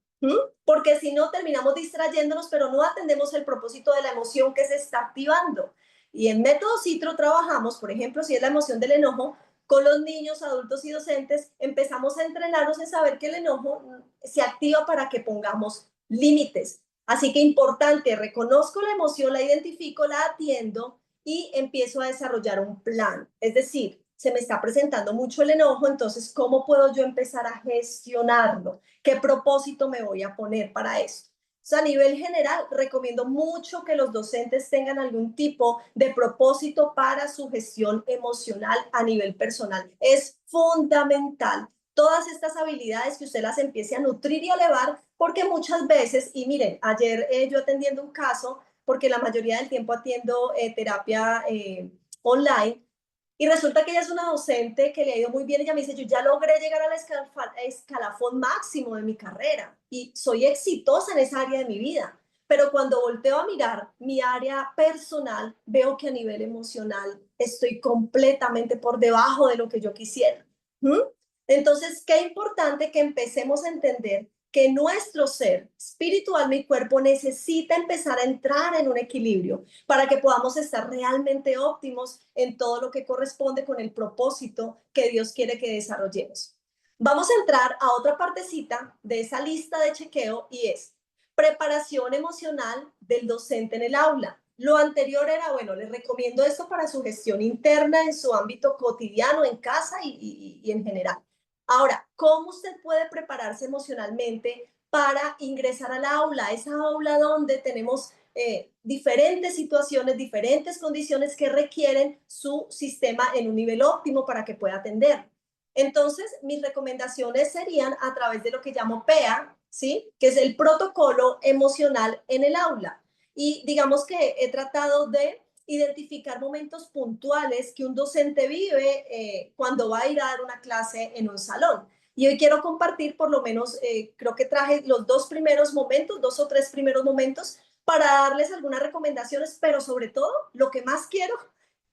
Porque si no terminamos distrayéndonos, pero no atendemos el propósito de la emoción que se está activando. Y en Método Citro trabajamos, por ejemplo, si es la emoción del enojo, con los niños, adultos y docentes, empezamos a entrenarnos en saber que el enojo se activa para que pongamos límites. Así que importante, reconozco la emoción, la identifico, la atiendo y empiezo a desarrollar un plan. Es decir, se me está presentando mucho el enojo, entonces, ¿cómo puedo yo empezar a gestionarlo? ¿Qué propósito me voy a poner para esto? O sea, a nivel general, recomiendo mucho que los docentes tengan algún tipo de propósito para su gestión emocional a nivel personal. Es fundamental todas estas habilidades que usted las empiece a nutrir y a elevar, porque muchas veces, y miren, ayer yo atendiendo un caso, porque la mayoría del tiempo atiendo terapia online, y resulta que ella es una docente que le ha ido muy bien. Ella me dice, yo ya logré llegar al escalafón máximo de mi carrera y soy exitosa en esa área de mi vida. Pero cuando volteo a mirar mi área personal, veo que a nivel emocional estoy completamente por debajo de lo que yo quisiera. Entonces, qué importante que empecemos a entender que nuestro ser, espiritual, mi cuerpo, necesita empezar a entrar en un equilibrio para que podamos estar realmente óptimos en todo lo que corresponde con el propósito que Dios quiere que desarrollemos. Vamos a entrar a otra partecita de esa lista de chequeo y es preparación emocional del docente en el aula. Lo anterior era, bueno, les recomiendo esto para su gestión interna en su ámbito cotidiano, en casa y en general. Ahora, ¿cómo usted puede prepararse emocionalmente para ingresar al aula? Esa aula donde tenemos diferentes situaciones, diferentes condiciones que requieren su sistema en un nivel óptimo para que pueda atender. Entonces, mis recomendaciones serían a través de lo que llamo PEA, ¿sí? Que es el protocolo emocional en el aula. Y digamos que he tratado de identificar momentos puntuales que un docente vive cuando va a ir a dar una clase en un salón. Y hoy quiero compartir por lo menos, creo que traje los dos primeros momentos, dos o tres primeros momentos, para darles algunas recomendaciones, pero sobre todo lo que más quiero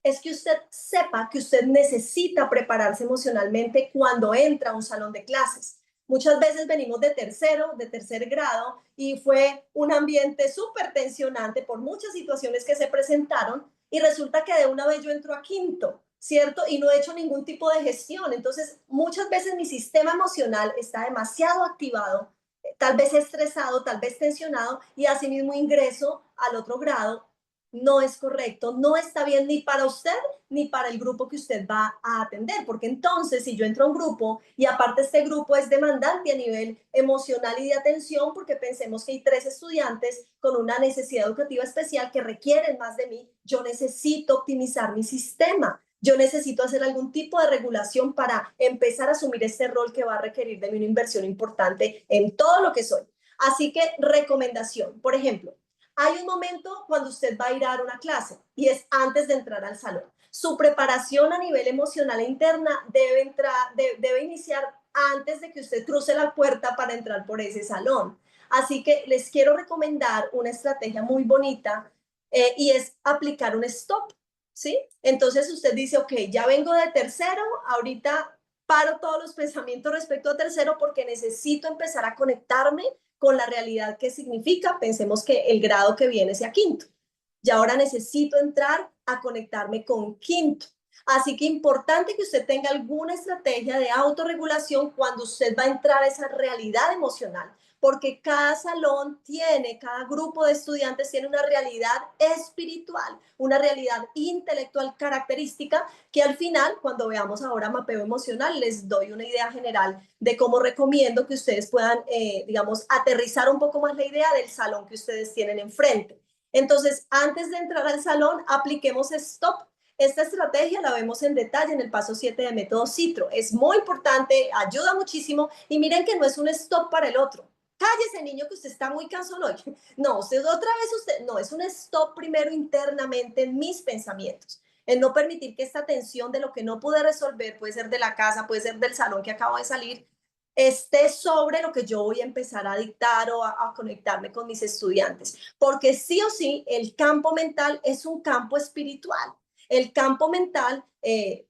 es que usted sepa que usted necesita prepararse emocionalmente cuando entra a un salón de clases. Muchas veces venimos de tercero, de tercer grado, y fue un ambiente súper tensionante por muchas situaciones que se presentaron, y resulta que de una vez yo entro a quinto. ¿cierto? Y no he hecho ningún tipo de gestión. Entonces, muchas veces mi sistema emocional está demasiado activado, tal vez estresado, tal vez tensionado, y asimismo ingreso al otro grado. No es correcto, no está bien ni para usted ni para el grupo que usted va a atender, porque entonces si yo entro a un grupo y aparte este grupo es demandante a nivel emocional y de atención, porque pensemos que hay 3 estudiantes con una necesidad educativa especial que requieren más de mí, yo necesito optimizar mi sistema. Yo necesito hacer algún tipo de regulación para empezar a asumir este rol que va a requerir de mí una inversión importante en todo lo que soy. Así que recomendación, por ejemplo, hay un momento cuando usted va a ir a dar una clase y es antes de entrar al salón. Su preparación a nivel emocional e interna debe iniciar antes de que usted cruce la puerta para entrar por ese salón. Así que les quiero recomendar una estrategia muy bonita y es aplicar un stop, ¿sí? Entonces usted dice, ok, ya vengo de tercero, ahorita paro todos los pensamientos respecto a tercero porque necesito empezar a conectarme con la realidad que significa, pensemos que el grado que viene sea quinto. Y ahora necesito entrar a conectarme con quinto. Así que importante que usted tenga alguna estrategia de autorregulación cuando usted va a entrar a esa realidad emocional, porque cada salón tiene, cada grupo de estudiantes tiene una realidad espiritual, una realidad intelectual característica que al final, cuando veamos ahora mapeo emocional, les doy una idea general de cómo recomiendo que ustedes puedan, digamos, aterrizar un poco más la idea del salón que ustedes tienen enfrente. Entonces, antes de entrar al salón, apliquemos stop. Esta estrategia la vemos en detalle en el paso 7 de método Citro. Es muy importante, ayuda muchísimo y miren que no es un stop para el otro. Cállese, niño, que usted está muy cansón hoy. No, usted otra vez, usted, no, es un stop primero internamente en mis pensamientos. En no permitir que esta tensión de lo que no pude resolver, puede ser de la casa, puede ser del salón que acabo de salir, esté sobre lo que yo voy a empezar a dictar o a conectarme con mis estudiantes. Porque sí o sí, el campo mental es un campo espiritual. El campo mental,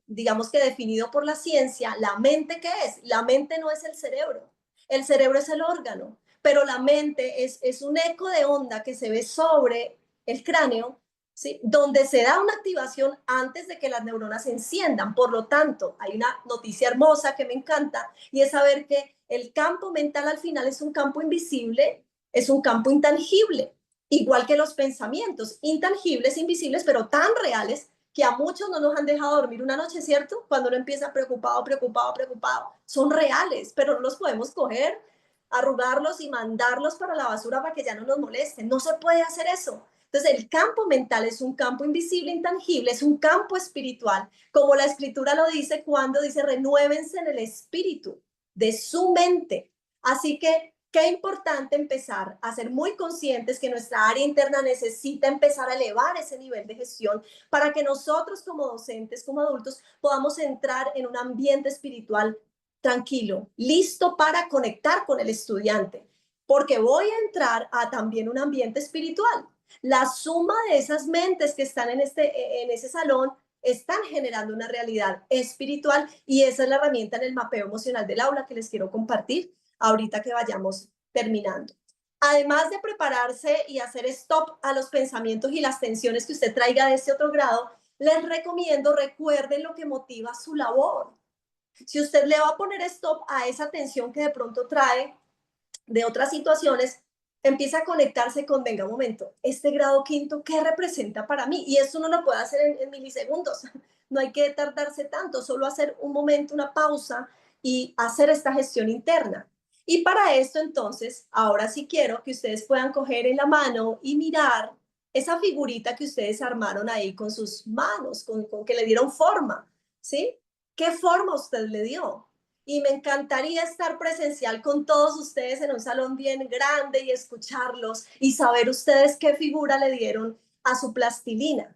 digamos que definido por la ciencia, la mente, ¿qué es? La mente no es el cerebro es el órgano, pero la mente es un eco de onda que se ve sobre el cráneo, ¿sí? Donde se da una activación antes de que las neuronas se enciendan. Por lo tanto, hay una noticia hermosa que me encanta y es saber que el campo mental al final es un campo invisible, es un campo intangible, igual que los pensamientos, intangibles, invisibles, pero tan reales que a muchos no nos han dejado dormir una noche, ¿cierto? Cuando uno empieza preocupado, preocupado, preocupado, son reales, pero no los podemos coger, arrugarlos y mandarlos para la basura para que ya no nos molesten. No se puede hacer eso. Entonces, el campo mental es un campo invisible, intangible, es un campo espiritual, como la escritura lo dice cuando dice, renuévense en el espíritu de su mente. Así que, qué importante empezar a ser muy conscientes que nuestra área interna necesita empezar a elevar ese nivel de gestión para que nosotros como docentes, como adultos, podamos entrar en un ambiente espiritual tranquilo, listo para conectar con el estudiante, porque voy a entrar a también un ambiente espiritual. La suma de esas mentes que están en ese salón están generando una realidad espiritual y esa es la herramienta en el mapeo emocional del aula que les quiero compartir ahorita que vayamos terminando. Además de prepararse y hacer stop a los pensamientos y las tensiones que usted traiga de ese otro grado, les recomiendo, recuerden lo que motiva su labor. Si usted le va a poner stop a esa tensión que de pronto trae de otras situaciones, empieza a conectarse con, venga, un momento, este grado quinto, ¿qué representa para mí? Y esto uno lo puede hacer en milisegundos. No hay que tardarse tanto, solo hacer un momento, una pausa y hacer esta gestión interna. Y para esto, entonces, ahora sí quiero que ustedes puedan coger en la mano y mirar esa figurita que ustedes armaron ahí con sus manos, con que le dieron forma, ¿sí? ¿Qué forma usted le dio? Y me encantaría estar presencial con todos ustedes en un salón bien grande y escucharlos y saber ustedes qué figura le dieron a su plastilina.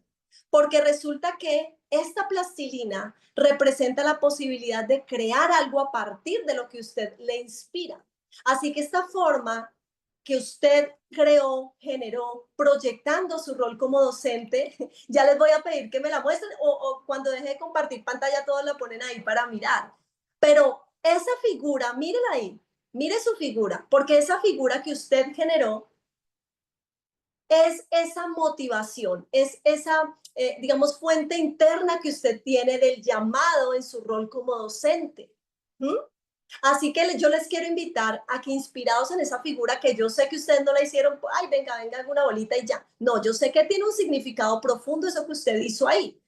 Porque resulta que esta plastilina representa la posibilidad de crear algo a partir de lo que usted le inspira. Así que esta forma que usted creó, generó, proyectando su rol como docente, ya les voy a pedir que me la muestren o cuando deje de compartir pantalla todos la ponen ahí para mirar. Pero esa figura, mírela ahí, mire su figura, porque esa figura que usted generó es esa motivación, es esa, digamos, fuente interna que usted tiene del llamado en su rol como docente. ¿Mm? Así que yo les quiero invitar a que inspirados en esa figura que yo sé que ustedes no la hicieron, ay, venga, venga, alguna bolita y ya. No, yo sé que tiene un significado profundo eso que usted hizo ahí.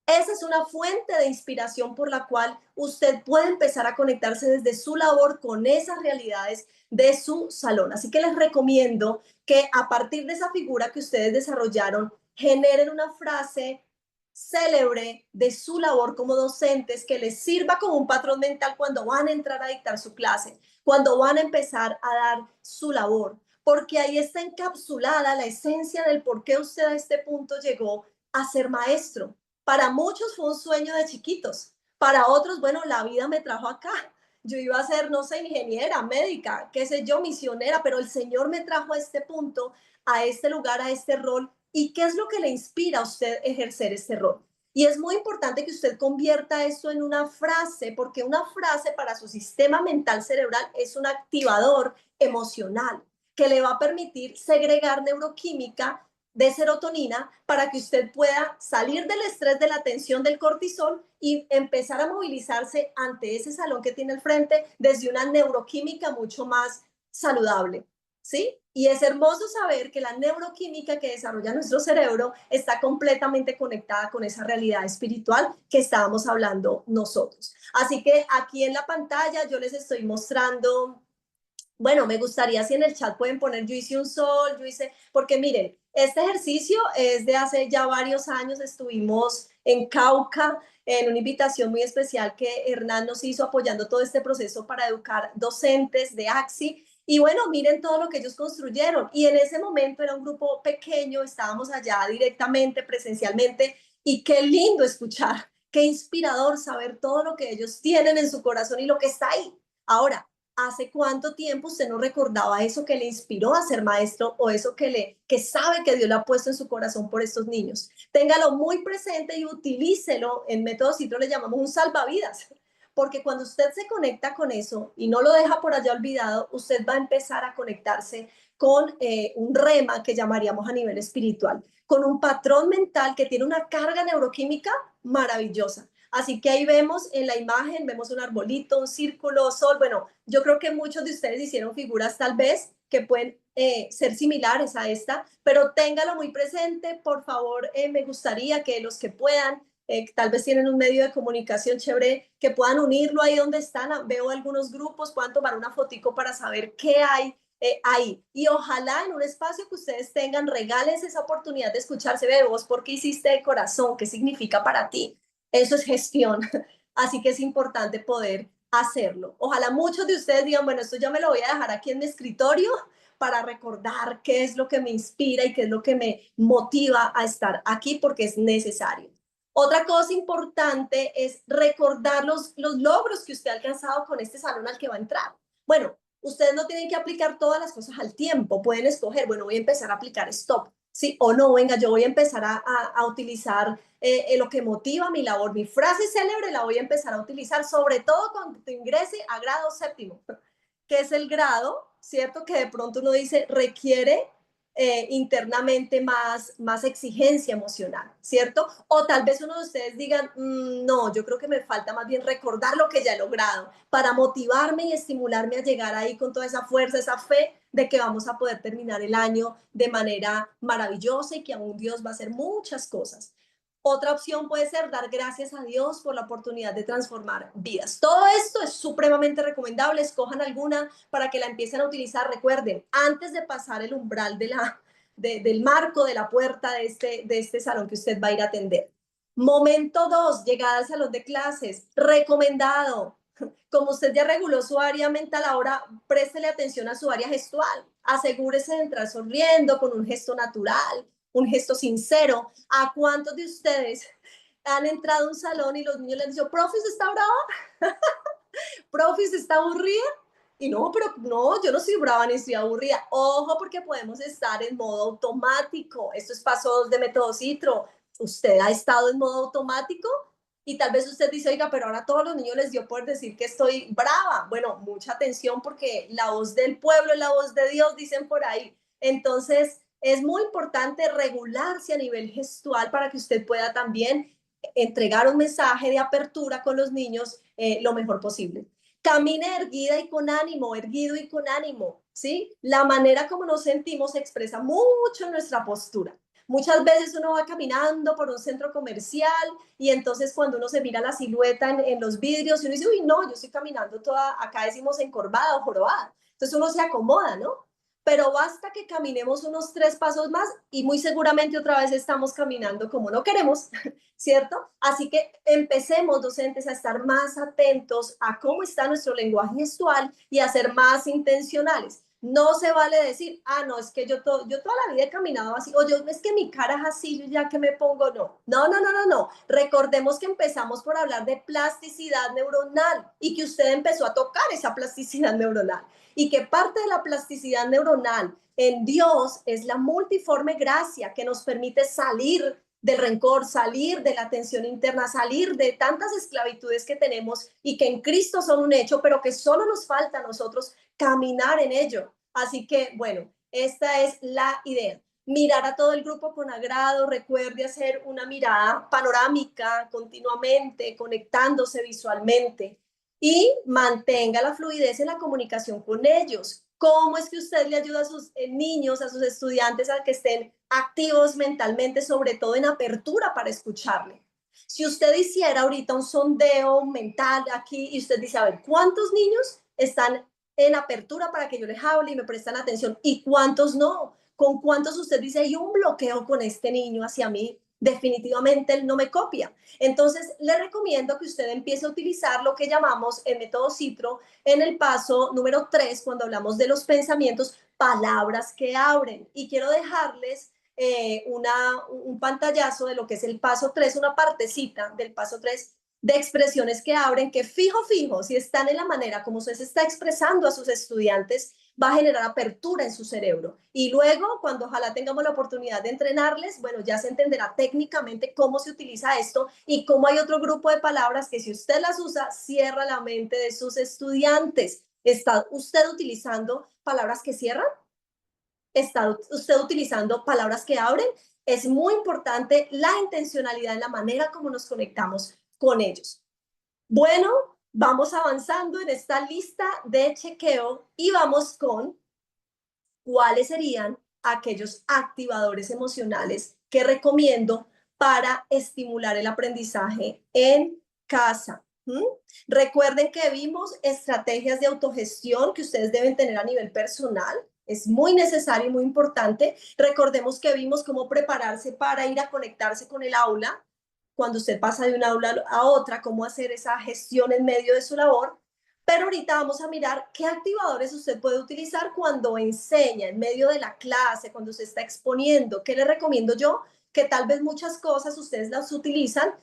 Esa es una fuente de inspiración por la cual usted puede empezar a conectarse desde su labor con esas realidades de su salón. Así que les recomiendo que a partir de esa figura que ustedes desarrollaron, generen una frase célebre de su labor como docentes que les sirva como un patrón mental cuando van a entrar a dictar su clase, cuando van a empezar a dar su labor, porque ahí está encapsulada la esencia del por qué usted a este punto llegó a ser maestro. Para muchos fue un sueño de chiquitos, para otros, bueno, la vida me trajo acá. Yo iba a ser, no sé, ingeniera, médica, qué sé yo, misionera, pero el Señor me trajo a este punto, a este lugar, a este rol. ¿Y qué es lo que le inspira a usted ejercer este rol? Y es muy importante que usted convierta esto en una frase, porque una frase para su sistema mental cerebral es un activador emocional que le va a permitir segregar neuroquímica de serotonina para que usted pueda salir del estrés, de la tensión, del cortisol y empezar a movilizarse ante ese salón que tiene al frente desde una neuroquímica mucho más saludable. ¿Sí? Y es hermoso saber que la neuroquímica que desarrolla nuestro cerebro está completamente conectada con esa realidad espiritual que estábamos hablando nosotros. Así que aquí en la pantalla yo les estoy mostrando, bueno, me gustaría si en el chat pueden poner yo hice un sol, yo hice, porque miren, este ejercicio es de hace ya varios años, estuvimos en Cauca en una invitación muy especial que Hernán nos hizo apoyando todo este proceso para educar docentes de AXI. Y bueno, miren todo lo que ellos construyeron. Y en ese momento era un grupo pequeño, estábamos allá directamente, presencialmente, y qué lindo escuchar, qué inspirador saber todo lo que ellos tienen en su corazón y lo que está ahí. Ahora, ¿hace cuánto tiempo usted no recordaba eso que le inspiró a ser maestro o eso que sabe que Dios le ha puesto en su corazón por estos niños? Téngalo muy presente y utilícelo. En Método Citro le llamamos un salvavidas, porque cuando usted se conecta con eso y no lo deja por allá olvidado, usted va a empezar a conectarse con un rema que llamaríamos a nivel espiritual, con un patrón mental que tiene una carga neuroquímica maravillosa. Así que ahí vemos en la imagen, vemos un arbolito, un círculo, sol. Bueno, yo creo que muchos de ustedes hicieron figuras tal vez que pueden ser similares a esta, pero téngalo muy presente, por favor. Me gustaría que los que puedan, tal vez tienen un medio de comunicación chévere, que puedan unirlo ahí donde están. Veo algunos grupos, puedan tomar una fotico para saber qué hay ahí. Y ojalá en un espacio que ustedes tengan, regales esa oportunidad de escucharse. Ve vos, ¿por qué hiciste de corazón? ¿Qué significa para ti? Eso es gestión. Así que es importante poder hacerlo. Ojalá muchos de ustedes digan, bueno, esto ya me lo voy a dejar aquí en mi escritorio para recordar qué es lo que me inspira y qué es lo que me motiva a estar aquí porque es necesario. Otra cosa importante es recordar los logros que usted ha alcanzado con este salón al que va a entrar. Bueno, ustedes no tienen que aplicar todas las cosas al tiempo, pueden escoger, bueno, voy a empezar a aplicar stop, sí, o no, venga, yo voy a empezar a utilizar lo que motiva mi labor, mi frase célebre la voy a empezar a utilizar, sobre todo cuando te ingrese a grado séptimo, que es el grado, ¿cierto? Que de pronto uno dice requiere internamente más exigencia emocional, ¿cierto? O tal vez uno de ustedes digan, no, yo creo que me falta más bien recordar lo que ya he logrado para motivarme y estimularme a llegar ahí con toda esa fuerza, esa fe de que vamos a poder terminar el año de manera maravillosa y que aún Dios va a hacer muchas cosas. Otra opción puede ser dar gracias a Dios por la oportunidad de transformar vidas. Todo esto es supremamente recomendable. Escojan alguna para que la empiecen a utilizar. Recuerden, antes de pasar el umbral del marco, de la puerta de este salón que usted va a ir a atender. Momento 2, llegada al salón de clases. Recomendado. Como usted ya reguló su área mental, ahora préstele atención a su área gestual. Asegúrese de entrar sonriendo, con un gesto natural, un gesto sincero. ¿A cuántos de ustedes han entrado a un salón y los niños les han dicho, profe, ¿usted está brava? ¿Profe, ¿usted está aburrida? Y no, pero no, yo no soy brava ni estoy aburrida. Ojo, porque podemos estar en modo automático. Esto es paso 2 de método Citro. ¿Usted ha estado en modo automático? Y tal vez usted dice, oiga, pero ahora a todos los niños les dio por decir que estoy brava. Bueno, mucha atención porque la voz del pueblo es la voz de Dios, dicen por ahí. Entonces, Es muy importante regularse a nivel gestual para que usted pueda también entregar un mensaje de apertura con los niños lo mejor posible. Camine erguida y con ánimo, erguido y con ánimo, ¿sí? La manera como nos sentimos expresa mucho en nuestra postura. Muchas veces uno va caminando por un centro comercial y entonces cuando uno se mira la silueta en los vidrios y uno dice, uy, no, yo estoy caminando toda, acá decimos encorvada o jorobada. Entonces uno se acomoda, ¿no? Pero basta que caminemos unos 3 pasos más y muy seguramente otra vez estamos caminando como no queremos, ¿cierto? Así que empecemos, docentes, a estar más atentos a cómo está nuestro lenguaje gestual y a ser más intencionales. No se vale decir, ah, no, es que yo toda la vida he caminado así, o yo, es que mi cara es así, yo ya que me pongo, no. No, no, no, no, no. Recordemos que empezamos por hablar de plasticidad neuronal y que usted empezó a tocar esa plasticidad neuronal y que parte de la plasticidad neuronal en Dios es la multiforme gracia que nos permite salir del rencor, salir de la tensión interna, salir de tantas esclavitudes que tenemos y que en Cristo son un hecho, pero que solo nos falta a nosotros caminar en ello. Así que, bueno, esta es la idea. Mirar a todo el grupo con agrado, recuerde hacer una mirada panorámica continuamente, conectándose visualmente y mantenga la fluidez en la comunicación con ellos. ¿Cómo es que usted le ayuda a sus niños, a sus estudiantes a que estén activos mentalmente, sobre todo en apertura para escucharle? Si usted hiciera ahorita un sondeo mental aquí y usted dice, a ver, ¿cuántos niños están en apertura para que yo les hable y me prestan atención? ¿Y cuántos no? ¿Con cuántos usted dice, hay un bloqueo con este niño hacia mí? Definitivamente él no me copia. Entonces, le recomiendo que usted empiece a utilizar lo que llamamos el método Citro en el paso número 3, cuando hablamos de los pensamientos, palabras que abren. Y quiero dejarles un pantallazo de lo que es el paso 3, una partecita del paso 3 de expresiones que abren, que fijo, si están en la manera como usted se está expresando a sus estudiantes, va a generar apertura en su cerebro. Y luego, cuando ojalá tengamos la oportunidad de entrenarles, bueno, ya se entenderá técnicamente cómo se utiliza esto y cómo hay otro grupo de palabras que si usted las usa, cierra la mente de sus estudiantes. ¿Está usted utilizando palabras que cierran? ¿Está usted utilizando palabras que abren? Es muy importante la intencionalidad en la manera como nos conectamos con ellos. Bueno, vamos avanzando en esta lista de chequeo y vamos con cuáles serían aquellos activadores emocionales que recomiendo para estimular el aprendizaje en casa. Recuerden que vimos estrategias de autogestión que ustedes deben tener a nivel personal. Es muy necesario y muy importante. Recordemos que vimos cómo prepararse para ir a conectarse con el aula, cuando usted pasa de un aula a otra, cómo hacer esa gestión en medio de su labor. Pero ahorita vamos a mirar qué activadores usted puede utilizar cuando enseña, en medio de la clase, cuando se está exponiendo. ¿Qué le recomiendo yo? Que tal vez muchas cosas ustedes las utilizan,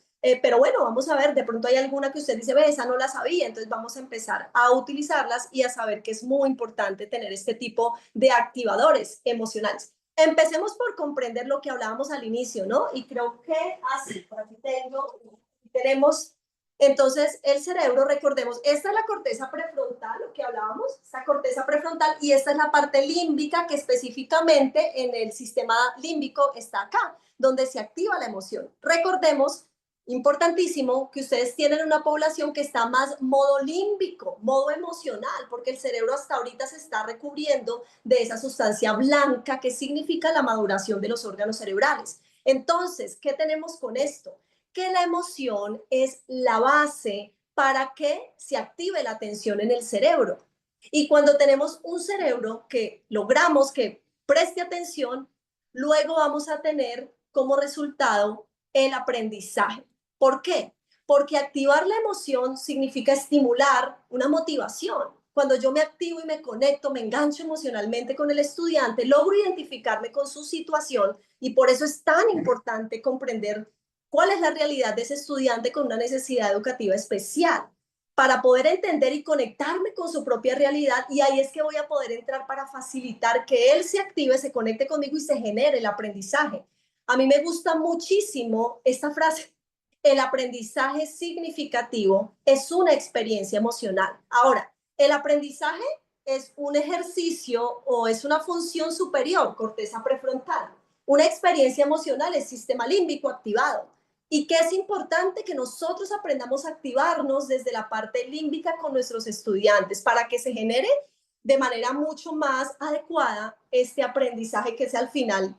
pero bueno, vamos a ver, de pronto hay alguna que usted dice, ve, esa no la sabía, entonces vamos a empezar a utilizarlas y a saber que es muy importante tener este tipo de activadores emocionales. Empecemos por comprender lo que hablábamos al inicio, ¿no? Y creo que así, por aquí tenemos entonces, el cerebro, recordemos, esta es la corteza prefrontal, lo que hablábamos, esta corteza prefrontal, y esta es la parte límbica que específicamente en el sistema límbico está acá, donde se activa la emoción. Recordemos, importantísimo, que ustedes tienen una población que está más modo límbico, modo emocional, porque el cerebro hasta ahorita se está recubriendo de esa sustancia blanca que significa la maduración de los órganos cerebrales. Entonces, ¿qué tenemos con esto? Que la emoción es la base para que se active la atención en el cerebro. Y cuando tenemos un cerebro que logramos que preste atención, luego vamos a tener como resultado el aprendizaje. ¿Por qué? Porque activar la emoción significa estimular una motivación. Cuando yo me activo y me conecto, me engancho emocionalmente con el estudiante, logro identificarme con su situación y por eso es tan importante comprender cuál es la realidad de ese estudiante con una necesidad educativa especial para poder entender y conectarme con su propia realidad, y ahí es que voy a poder entrar para facilitar que él se active, se conecte conmigo y se genere el aprendizaje. A mí me gusta muchísimo esta frase: el aprendizaje significativo es una experiencia emocional. Ahora, el aprendizaje es un ejercicio o es una función superior, corteza prefrontal. Una experiencia emocional es sistema límbico activado. Y que es importante que nosotros aprendamos a activarnos desde la parte límbica con nuestros estudiantes para que se genere de manera mucho más adecuada este aprendizaje que es al final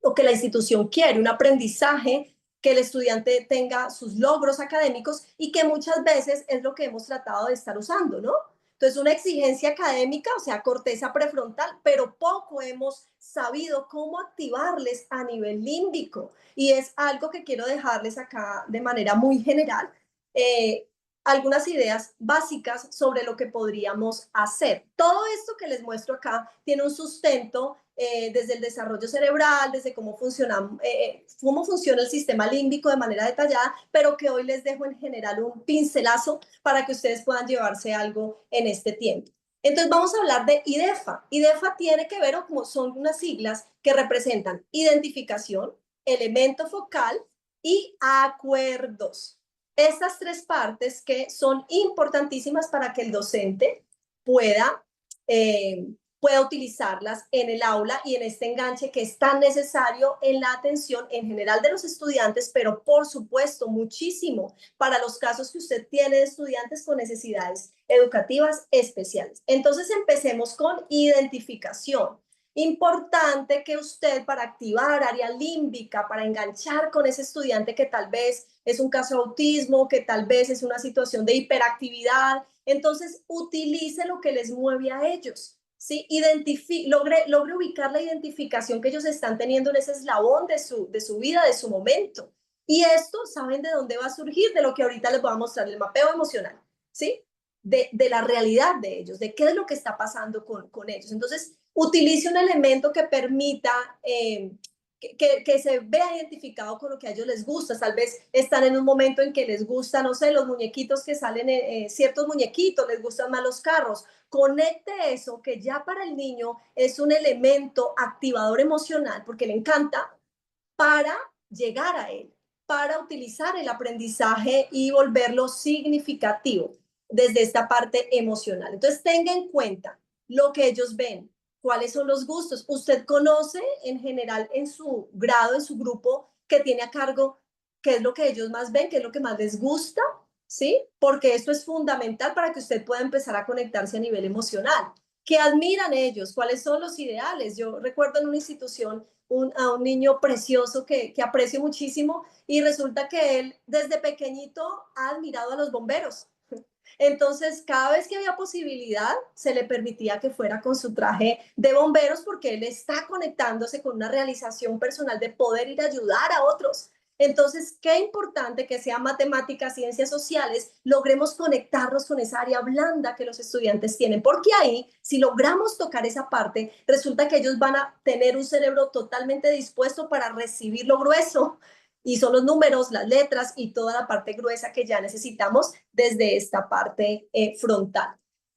lo que la institución quiere, un aprendizaje que el estudiante tenga sus logros académicos y que muchas veces es lo que hemos tratado de estar usando, ¿no? Entonces, una exigencia académica, o sea, corteza prefrontal, pero poco hemos sabido cómo activarles a nivel límbico. Y es algo que quiero dejarles acá de manera muy general. Algunas ideas básicas sobre lo que podríamos hacer. Todo esto que les muestro acá tiene un sustento desde el desarrollo cerebral, desde cómo funciona el sistema límbico de manera detallada, pero que hoy les dejo en general un pincelazo para que ustedes puedan llevarse algo en este tiempo. Entonces vamos a hablar de IDEFA. IDEFA tiene que ver, o como son unas siglas que representan identificación, elemento focal y acuerdos. Estas tres partes que son importantísimas para que el docente pueda utilizarlas en el aula y en este enganche que es tan necesario en la atención en general de los estudiantes, pero por supuesto muchísimo para los casos que usted tiene de estudiantes con necesidades educativas especiales. Entonces empecemos con identificación. Importante que usted, para activar área límbica, para enganchar con ese estudiante que tal vez es un caso de autismo, que tal vez es una situación de hiperactividad, entonces utilice lo que les mueve a ellos. ¿Sí? Logre ubicar la identificación que ellos están teniendo en ese eslabón de su vida, de su momento. Y esto, ¿saben de dónde va a surgir? De lo que ahorita les voy a mostrar, el mapeo emocional, ¿sí? De la realidad de ellos, de qué es lo que está pasando con ellos. Entonces, utilice un elemento que permita que se vea identificado con lo que a ellos les gusta. Tal vez están en un momento en que les gusta, no sé, los muñequitos que salen, ciertos muñequitos, les gustan más los carros. Conecte eso, que ya para el niño es un elemento activador emocional, porque le encanta, para llegar a él, para utilizar el aprendizaje y volverlo significativo desde esta parte emocional. Entonces, tenga en cuenta lo que ellos ven, cuáles son los gustos. Usted conoce en general en su grado, en su grupo que tiene a cargo, qué es lo que ellos más ven, qué es lo que más les gusta, ¿sí? Porque esto es fundamental para que usted pueda empezar a conectarse a nivel emocional. ¿Qué admiran ellos? ¿Cuáles son los ideales? Yo recuerdo en una institución a un niño precioso que aprecio muchísimo y resulta que él desde pequeñito ha admirado a los bomberos. Entonces, cada vez que había posibilidad, se le permitía que fuera con su traje de bomberos porque él está conectándose con una realización personal de poder ir a ayudar a otros. Entonces, qué importante que sea matemáticas, ciencias sociales, logremos conectarnos con esa área blanda que los estudiantes tienen, porque ahí, si logramos tocar esa parte, resulta que ellos van a tener un cerebro totalmente dispuesto para recibir lo grueso, y son los números, las letras y toda la parte gruesa que ya necesitamos desde esta parte frontal.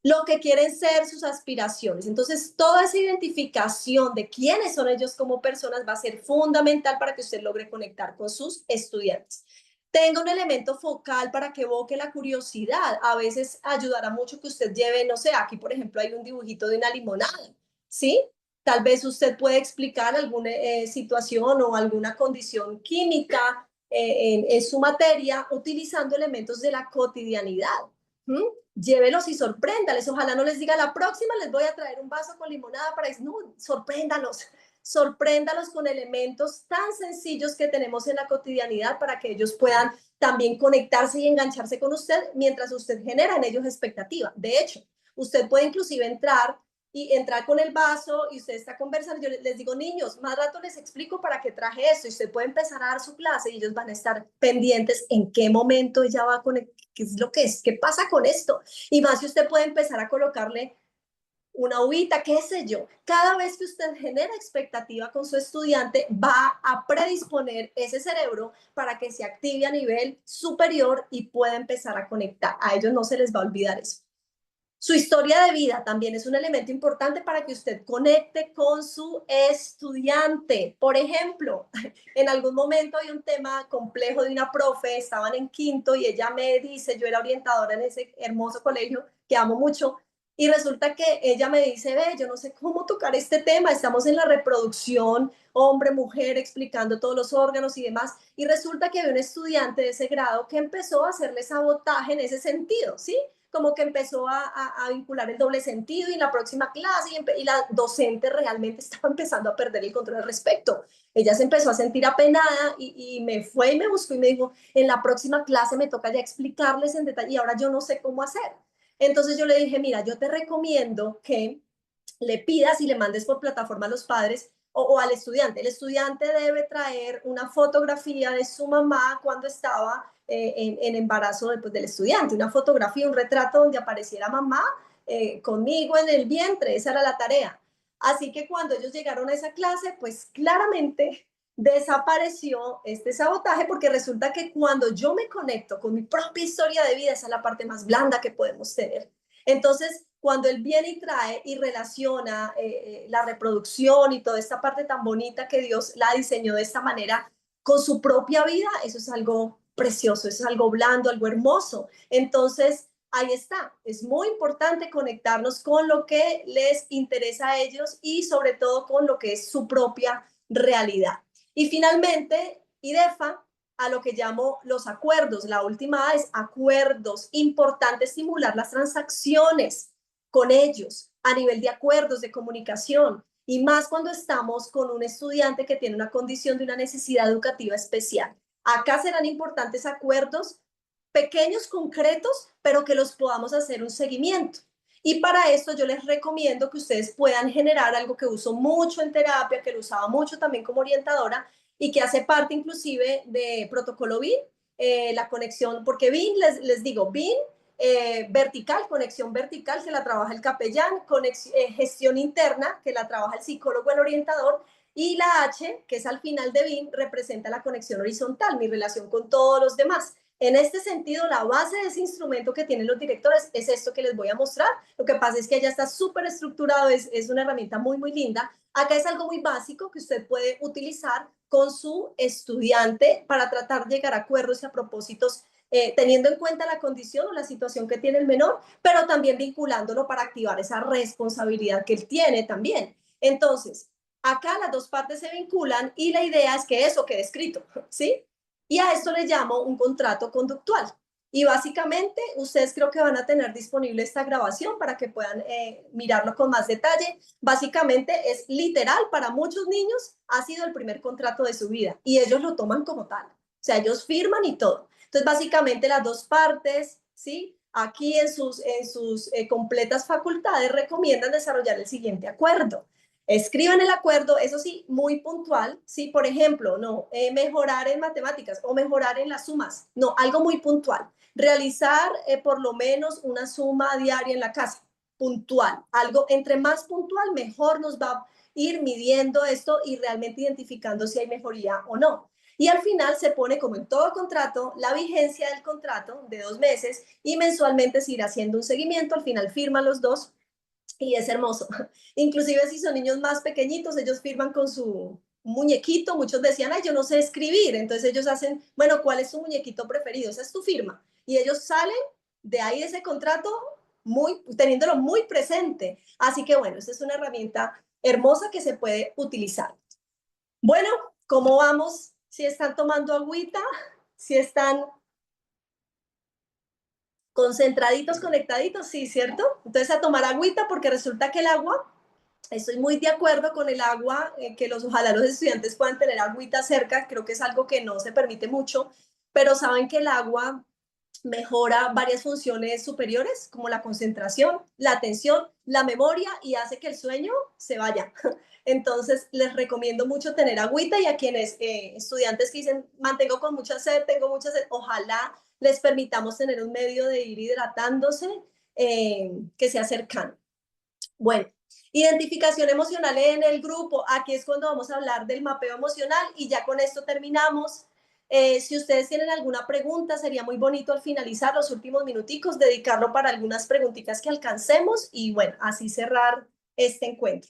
Lo que quieren ser sus aspiraciones. Entonces, toda esa identificación de quiénes son ellos como personas va a ser fundamental para que usted logre conectar con sus estudiantes. Tenga un elemento focal para que evoque la curiosidad. A veces ayudará mucho que usted lleve, no sé, aquí por ejemplo hay un dibujito de una limonada, ¿sí? Tal vez usted puede explicar alguna situación o alguna condición química en su materia utilizando elementos de la cotidianidad. ¿Mm? Llévelos y sorpréndales. Ojalá no les diga la próxima les voy a traer un vaso con limonada para decir, no, sorpréndalos. Sorpréndalos con elementos tan sencillos que tenemos en la cotidianidad para que ellos puedan también conectarse y engancharse con usted mientras usted genera en ellos expectativa. De hecho, usted puede inclusive entrar con el vaso y usted está conversando. Yo les digo, niños, más rato les explico para qué traje esto y usted puede empezar a dar su clase y ellos van a estar pendientes en qué momento ella va a conectar, qué es lo que es, qué pasa con esto. Y más si usted puede empezar a colocarle una uvita, qué sé yo. Cada vez que usted genera expectativa con su estudiante, va a predisponer ese cerebro para que se active a nivel superior y pueda empezar a conectar. A ellos no se les va a olvidar eso. Su historia de vida también es un elemento importante para que usted conecte con su estudiante. Por ejemplo, en algún momento hay un tema complejo de una profe, estaban en quinto y ella me dice, yo era orientadora en ese hermoso colegio que amo mucho, Y resulta que ella me dice, ve, yo no sé cómo tocar este tema, estamos en la reproducción, hombre, mujer, explicando todos los órganos y demás, y resulta que había un estudiante de ese grado que empezó a hacerle sabotaje en ese sentido, ¿sí? Como que empezó a vincular el doble sentido y en la próxima clase y la docente realmente estaba empezando a perder el control al respecto. Ella se empezó a sentir apenada y me fue y me buscó y me dijo, en la próxima clase me toca ya explicarles en detalle y ahora yo no sé cómo hacer. Entonces yo le dije, mira, yo te recomiendo que le pidas y le mandes por plataforma a los padres o al estudiante. El estudiante debe traer una fotografía de su mamá cuando estaba en embarazo después del estudiante, una fotografía, un retrato donde apareciera mamá conmigo en el vientre, esa era la tarea. Así que cuando ellos llegaron a esa clase, pues claramente desapareció este sabotaje porque resulta que cuando yo me conecto con mi propia historia de vida, esa es la parte más blanda que podemos tener. Entonces, cuando él viene y trae y relaciona la reproducción y toda esta parte tan bonita que Dios la diseñó de esta manera con su propia vida, eso es algo precioso, eso es algo blando, algo hermoso. Entonces, ahí está. Es muy importante conectarnos con lo que les interesa a ellos y sobre todo con lo que es su propia realidad. Y finalmente, IDEFA, a lo que llamo los acuerdos. La última A es acuerdos. Importante estimular las transacciones con ellos a nivel de acuerdos, de comunicación. Y más cuando estamos con un estudiante que tiene una condición de una necesidad educativa especial. Acá serán importantes acuerdos pequeños, concretos, pero que los podamos hacer un seguimiento. Y para esto yo les recomiendo que ustedes puedan generar algo que uso mucho en terapia, que lo usaba mucho también como orientadora y que hace parte inclusive de protocolo BIN, la conexión, porque BIN, les digo, BIN, vertical, conexión vertical, que la trabaja el capellán, gestión interna, que la trabaja el psicólogo, el orientador, y la H, que es al final de BIN, representa la conexión horizontal, mi relación con todos los demás. En este sentido, la base de ese instrumento que tienen los directores es esto que les voy a mostrar. Lo que pasa es que ya está súper estructurado, es una herramienta muy, muy linda. Acá es algo muy básico que usted puede utilizar con su estudiante para tratar de llegar a acuerdos y a propósitos teniendo en cuenta la condición o la situación que tiene el menor, pero también vinculándolo para activar esa responsabilidad que él tiene también. Entonces, acá las dos partes se vinculan y la idea es que eso quede escrito, ¿sí? Y a esto le llamo un contrato conductual. Y básicamente ustedes creo que van a tener disponible esta grabación para que puedan mirarlo con más detalle. Básicamente es literal, para muchos niños ha sido el primer contrato de su vida y ellos lo toman como tal. O sea, ellos firman y todo. Entonces, básicamente las dos partes, ¿sí? Aquí en sus completas facultades recomiendan desarrollar el siguiente acuerdo. Escriban el acuerdo, eso sí, muy puntual. Sí, por ejemplo, no, mejorar en matemáticas o mejorar en las sumas. No, algo muy puntual. Realizar por lo menos una suma diaria en la casa. Puntual. Algo, entre más puntual, mejor nos va a ir midiendo esto y realmente identificando si hay mejoría o no. Y al final se pone, como en todo contrato, la vigencia del contrato de 2 meses y mensualmente se irá haciendo un seguimiento. Al final firman los dos y es hermoso. Inclusive si son niños más pequeñitos, ellos firman con su muñequito. Muchos decían, ay, yo no sé escribir. Entonces ellos hacen, bueno, ¿cuál es su muñequito preferido? Esa es tu firma. Y ellos salen de ahí de ese contrato muy, teniéndolo muy presente. Así que bueno, esta es una herramienta hermosa que se puede utilizar. Bueno, ¿cómo vamos? Si están tomando agüita, si están concentraditos, conectaditos, sí, ¿cierto? Entonces a tomar agüita porque resulta que el agua, estoy muy de acuerdo con el agua, que ojalá los estudiantes puedan tener agüita cerca, creo que es algo que no se permite mucho, pero saben que el agua mejora varias funciones superiores como la concentración, la atención, la memoria y hace que el sueño se vaya. Entonces les recomiendo mucho tener agüita y a quienes estudiantes que dicen mantengo con mucha sed, tengo mucha sed, ojalá les permitamos tener un medio de ir hidratándose que sea cercano. Bueno, identificación emocional en el grupo. Aquí es cuando vamos a hablar del mapeo emocional y ya con esto terminamos. Si ustedes tienen alguna pregunta, sería muy bonito al finalizar los últimos minuticos, dedicarlo para algunas preguntitas que alcancemos y bueno, así cerrar este encuentro.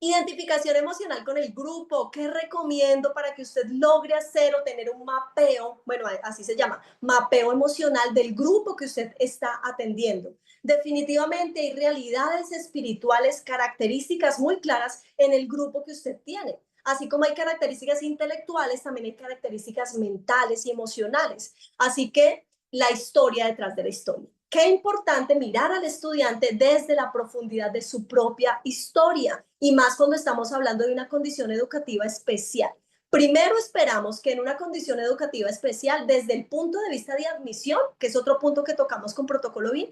Identificación emocional con el grupo. ¿Qué recomiendo para que usted logre hacer o tener un mapeo? Bueno, así se llama, mapeo emocional del grupo que usted está atendiendo. Definitivamente hay realidades espirituales, características muy claras en el grupo que usted tiene. Así como hay características intelectuales, también hay características mentales y emocionales. Así que la historia detrás de la historia. Qué importante mirar al estudiante desde la profundidad de su propia historia y más cuando estamos hablando de una condición educativa especial. Primero esperamos que en una condición educativa especial, desde el punto de vista de admisión, que es otro punto que tocamos con Protocolo BIM,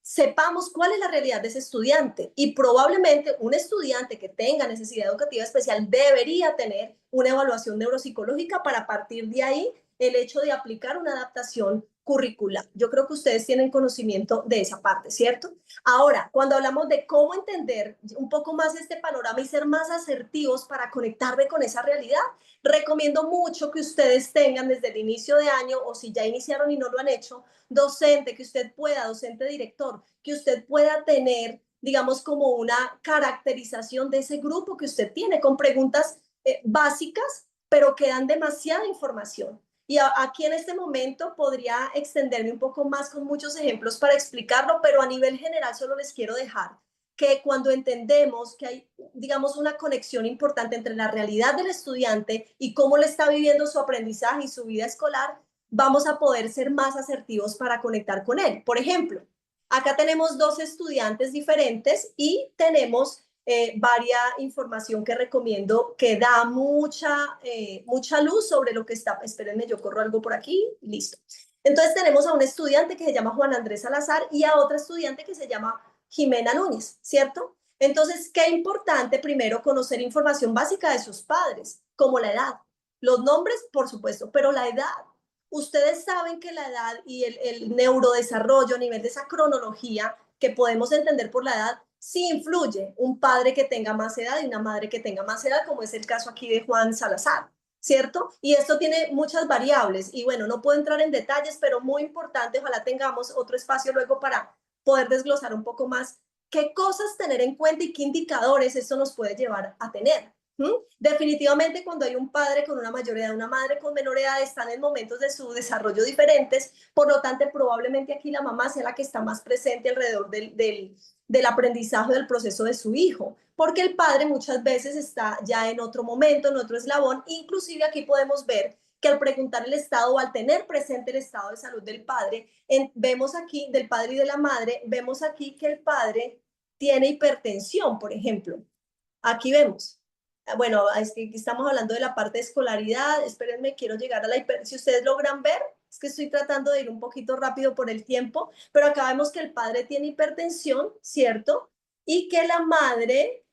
sepamos cuál es la realidad de ese estudiante y probablemente un estudiante que tenga necesidad educativa especial debería tener una evaluación neuropsicológica para partir de ahí el hecho de aplicar una adaptación curricular. Yo creo que ustedes tienen conocimiento de esa parte, ¿cierto? Ahora, cuando hablamos de cómo entender un poco más este panorama y ser más asertivos para conectarme con esa realidad, recomiendo mucho que ustedes tengan desde el inicio de año o si ya iniciaron y no lo han hecho, docente, que usted pueda, docente director, que usted pueda tener, digamos, como una caracterización de ese grupo que usted tiene con preguntas básicas, pero que dan demasiada información. Y aquí en este momento podría extenderme un poco más con muchos ejemplos para explicarlo, pero a nivel general solo les quiero dejar que cuando entendemos que hay, digamos, una conexión importante entre la realidad del estudiante y cómo le está viviendo su aprendizaje y su vida escolar, vamos a poder ser más asertivos para conectar con él. Por ejemplo, acá tenemos dos estudiantes diferentes y tenemos varia información que recomiendo que da mucha luz sobre lo que está. Espérenme, yo corro algo por aquí. Listo. Entonces tenemos a un estudiante que se llama Juan Andrés Salazar y a otra estudiante que se llama Jimena Núñez, ¿cierto? Entonces, qué importante primero conocer información básica de sus padres, como la edad. Los nombres, por supuesto, pero la edad. Ustedes saben que la edad y el neurodesarrollo a nivel de esa cronología que podemos entender por la edad sí influye un padre que tenga más edad y una madre que tenga más edad, como es el caso aquí de Juan Salazar, ¿cierto? Y esto tiene muchas variables y bueno, no puedo entrar en detalles, pero muy importante, ojalá tengamos otro espacio luego para poder desglosar un poco más qué cosas tener en cuenta y qué indicadores esto nos puede llevar a tener. Definitivamente cuando hay un padre con una mayor edad, una madre con menor edad, están en momentos de su desarrollo diferentes, por lo tanto probablemente aquí la mamá sea la que está más presente alrededor del aprendizaje del proceso de su hijo, porque el padre muchas veces está ya en otro momento, en otro eslabón, inclusive aquí podemos ver que al preguntar el estado o al tener presente el estado de salud del padre, vemos aquí, del padre y de la madre, vemos aquí que el padre tiene hipertensión, por ejemplo. Aquí vemos. Bueno, es que aquí estamos hablando de la parte de escolaridad. Espérenme, quiero llegar a la hiper. Si ustedes logran ver, es que estoy tratando de ir un poquito rápido por el tiempo, pero acá vemos que el padre tiene hipertensión, ¿cierto? Y que la madre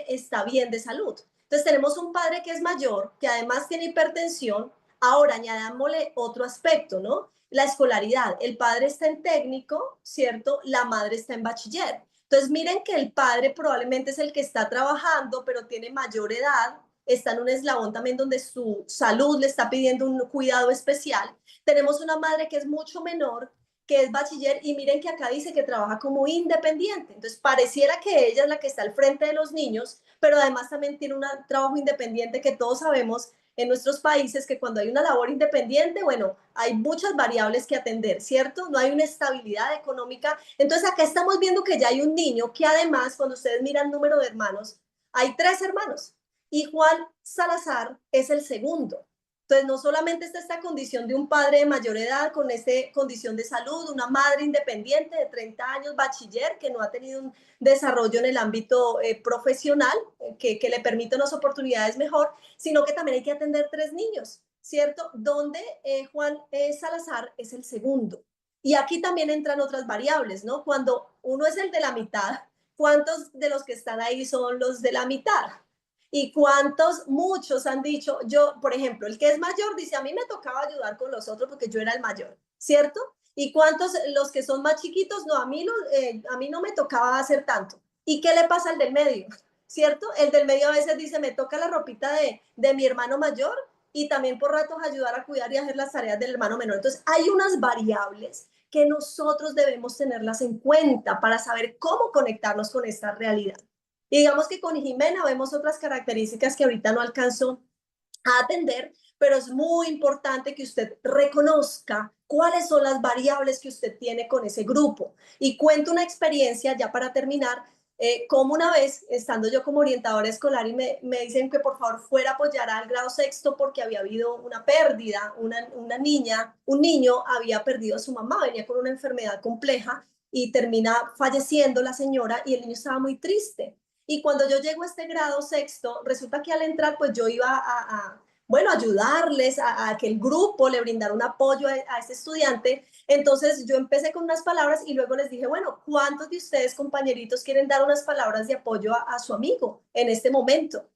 está bien de salud. Entonces tenemos un padre que es mayor, que además tiene hipertensión. Ahora añadámosle otro aspecto, ¿no? La escolaridad. El padre está en técnico, ¿cierto? La madre está en bachiller. Entonces miren que el padre probablemente es el que está trabajando, pero tiene mayor edad, está en un eslabón también donde su salud le está pidiendo un cuidado especial. Tenemos una madre que es mucho menor, que es bachiller, y miren que acá dice que trabaja como independiente. Entonces pareciera que ella es la que está al frente de los niños, pero además también tiene un trabajo independiente que todos sabemos en nuestros países que cuando hay una labor independiente, bueno, hay muchas variables que atender, ¿cierto? No hay una estabilidad económica. Entonces acá estamos viendo que ya hay un niño que además, cuando ustedes miran el número de hermanos, hay 3 hermanos y Juan Salazar es el segundo. Entonces, no solamente está esta condición de un padre de mayor edad con esta condición de salud, una madre independiente de 30 años, bachiller, que no ha tenido un desarrollo en el ámbito profesional, que le permite unas oportunidades mejor, sino que también hay que atender 3 niños, ¿cierto? Donde Juan Salazar es el segundo. Y aquí también entran otras variables, ¿no? Cuando uno es el de la mitad, ¿cuántos de los que están ahí son los de la mitad? Y cuántos, muchos han dicho, yo, por ejemplo, el que es mayor dice, a mí me tocaba ayudar con los otros porque yo era el mayor, ¿cierto? Y cuántos, los que son más chiquitos, no, a mí no me tocaba hacer tanto. ¿Y qué le pasa al del medio? ¿Cierto? El del medio a veces dice, me toca la ropita de mi hermano mayor y también por ratos ayudar a cuidar y hacer las tareas del hermano menor. Entonces, hay unas variables que nosotros debemos tenerlas en cuenta para saber cómo conectarnos con esta realidad. Y digamos que con Jimena vemos otras características que ahorita no alcanzo a atender, pero es muy importante que usted reconozca cuáles son las variables que usted tiene con ese grupo. Y cuento una experiencia ya para terminar, como una vez, estando yo como orientadora escolar y me dicen que por favor fuera a apoyar al grado sexto porque había habido una pérdida, una niña, un niño había perdido a su mamá, venía con una enfermedad compleja y termina falleciendo la señora y el niño estaba muy triste. Y cuando yo llego a este grado sexto, resulta que al entrar, pues yo iba bueno, ayudarles a que el grupo le brindara un apoyo a ese estudiante. Entonces yo empecé con unas palabras y luego les dije, bueno, ¿cuántos de ustedes, compañeritos, quieren dar unas palabras de apoyo a su amigo en este momento?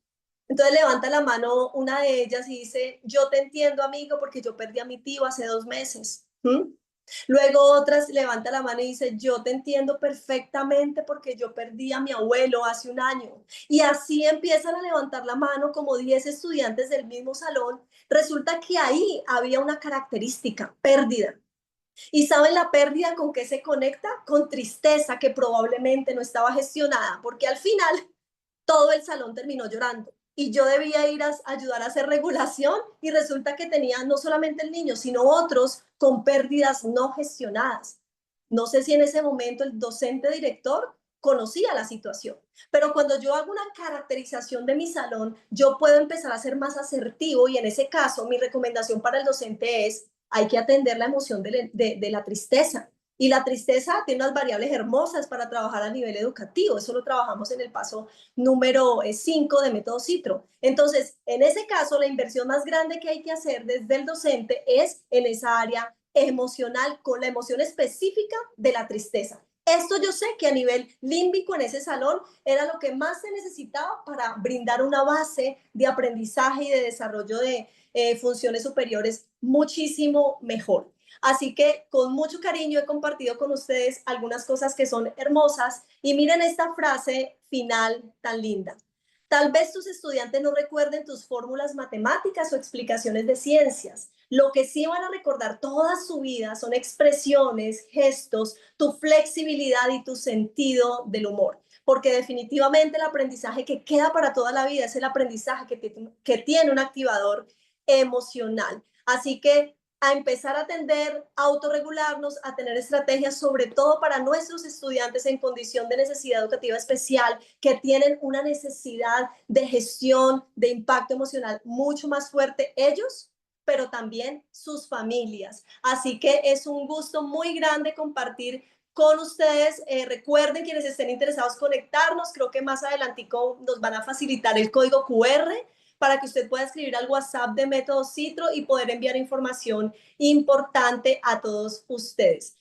Entonces levanta la mano una de ellas y dice, yo te entiendo, amigo, porque yo perdí a mi tío hace 2 meses. ¿Mm? Luego otras levanta la mano y dice, yo te entiendo perfectamente porque yo perdí a mi abuelo hace un año. Y así empiezan a levantar la mano como 10 estudiantes del mismo salón. Resulta que ahí había una característica, pérdida. ¿Y saben la pérdida con qué se conecta? Con tristeza que probablemente no estaba gestionada, porque al final todo el salón terminó llorando. Y yo debía ir a ayudar a hacer regulación y resulta que tenía no solamente el niño, sino otros con pérdidas no gestionadas. No sé si en ese momento el docente director conocía la situación, pero cuando yo hago una caracterización de mi salón, yo puedo empezar a ser más asertivo y en ese caso mi recomendación para el docente es, hay que atender la emoción de la tristeza. Y la tristeza tiene unas variables hermosas para trabajar a nivel educativo. Eso lo trabajamos en el paso número 5 de método Citro. Entonces, en ese caso, la inversión más grande que hay que hacer desde el docente es en esa área emocional, con la emoción específica de la tristeza. Esto yo sé que a nivel límbico en ese salón era lo que más se necesitaba para brindar una base de aprendizaje y de desarrollo de funciones superiores muchísimo mejor. Así que con mucho cariño he compartido con ustedes algunas cosas que son hermosas y miren esta frase final tan linda. Tal vez tus estudiantes no recuerden tus fórmulas matemáticas o explicaciones de ciencias. Lo que sí van a recordar toda su vida son expresiones, gestos, tu flexibilidad y tu sentido del humor. Porque definitivamente el aprendizaje que queda para toda la vida es el aprendizaje que tiene un activador emocional. Así que a empezar a atender, a autorregularnos, a tener estrategias, sobre todo para nuestros estudiantes en condición de necesidad educativa especial, que tienen una necesidad de gestión, de impacto emocional mucho más fuerte ellos, pero también sus familias. Así que es un gusto muy grande compartir con ustedes. Recuerden, quienes estén interesados, conectarnos. Creo que más adelantico nos van a facilitar el código QR para que usted pueda escribir al WhatsApp de Método Citro y poder enviar información importante a todos ustedes.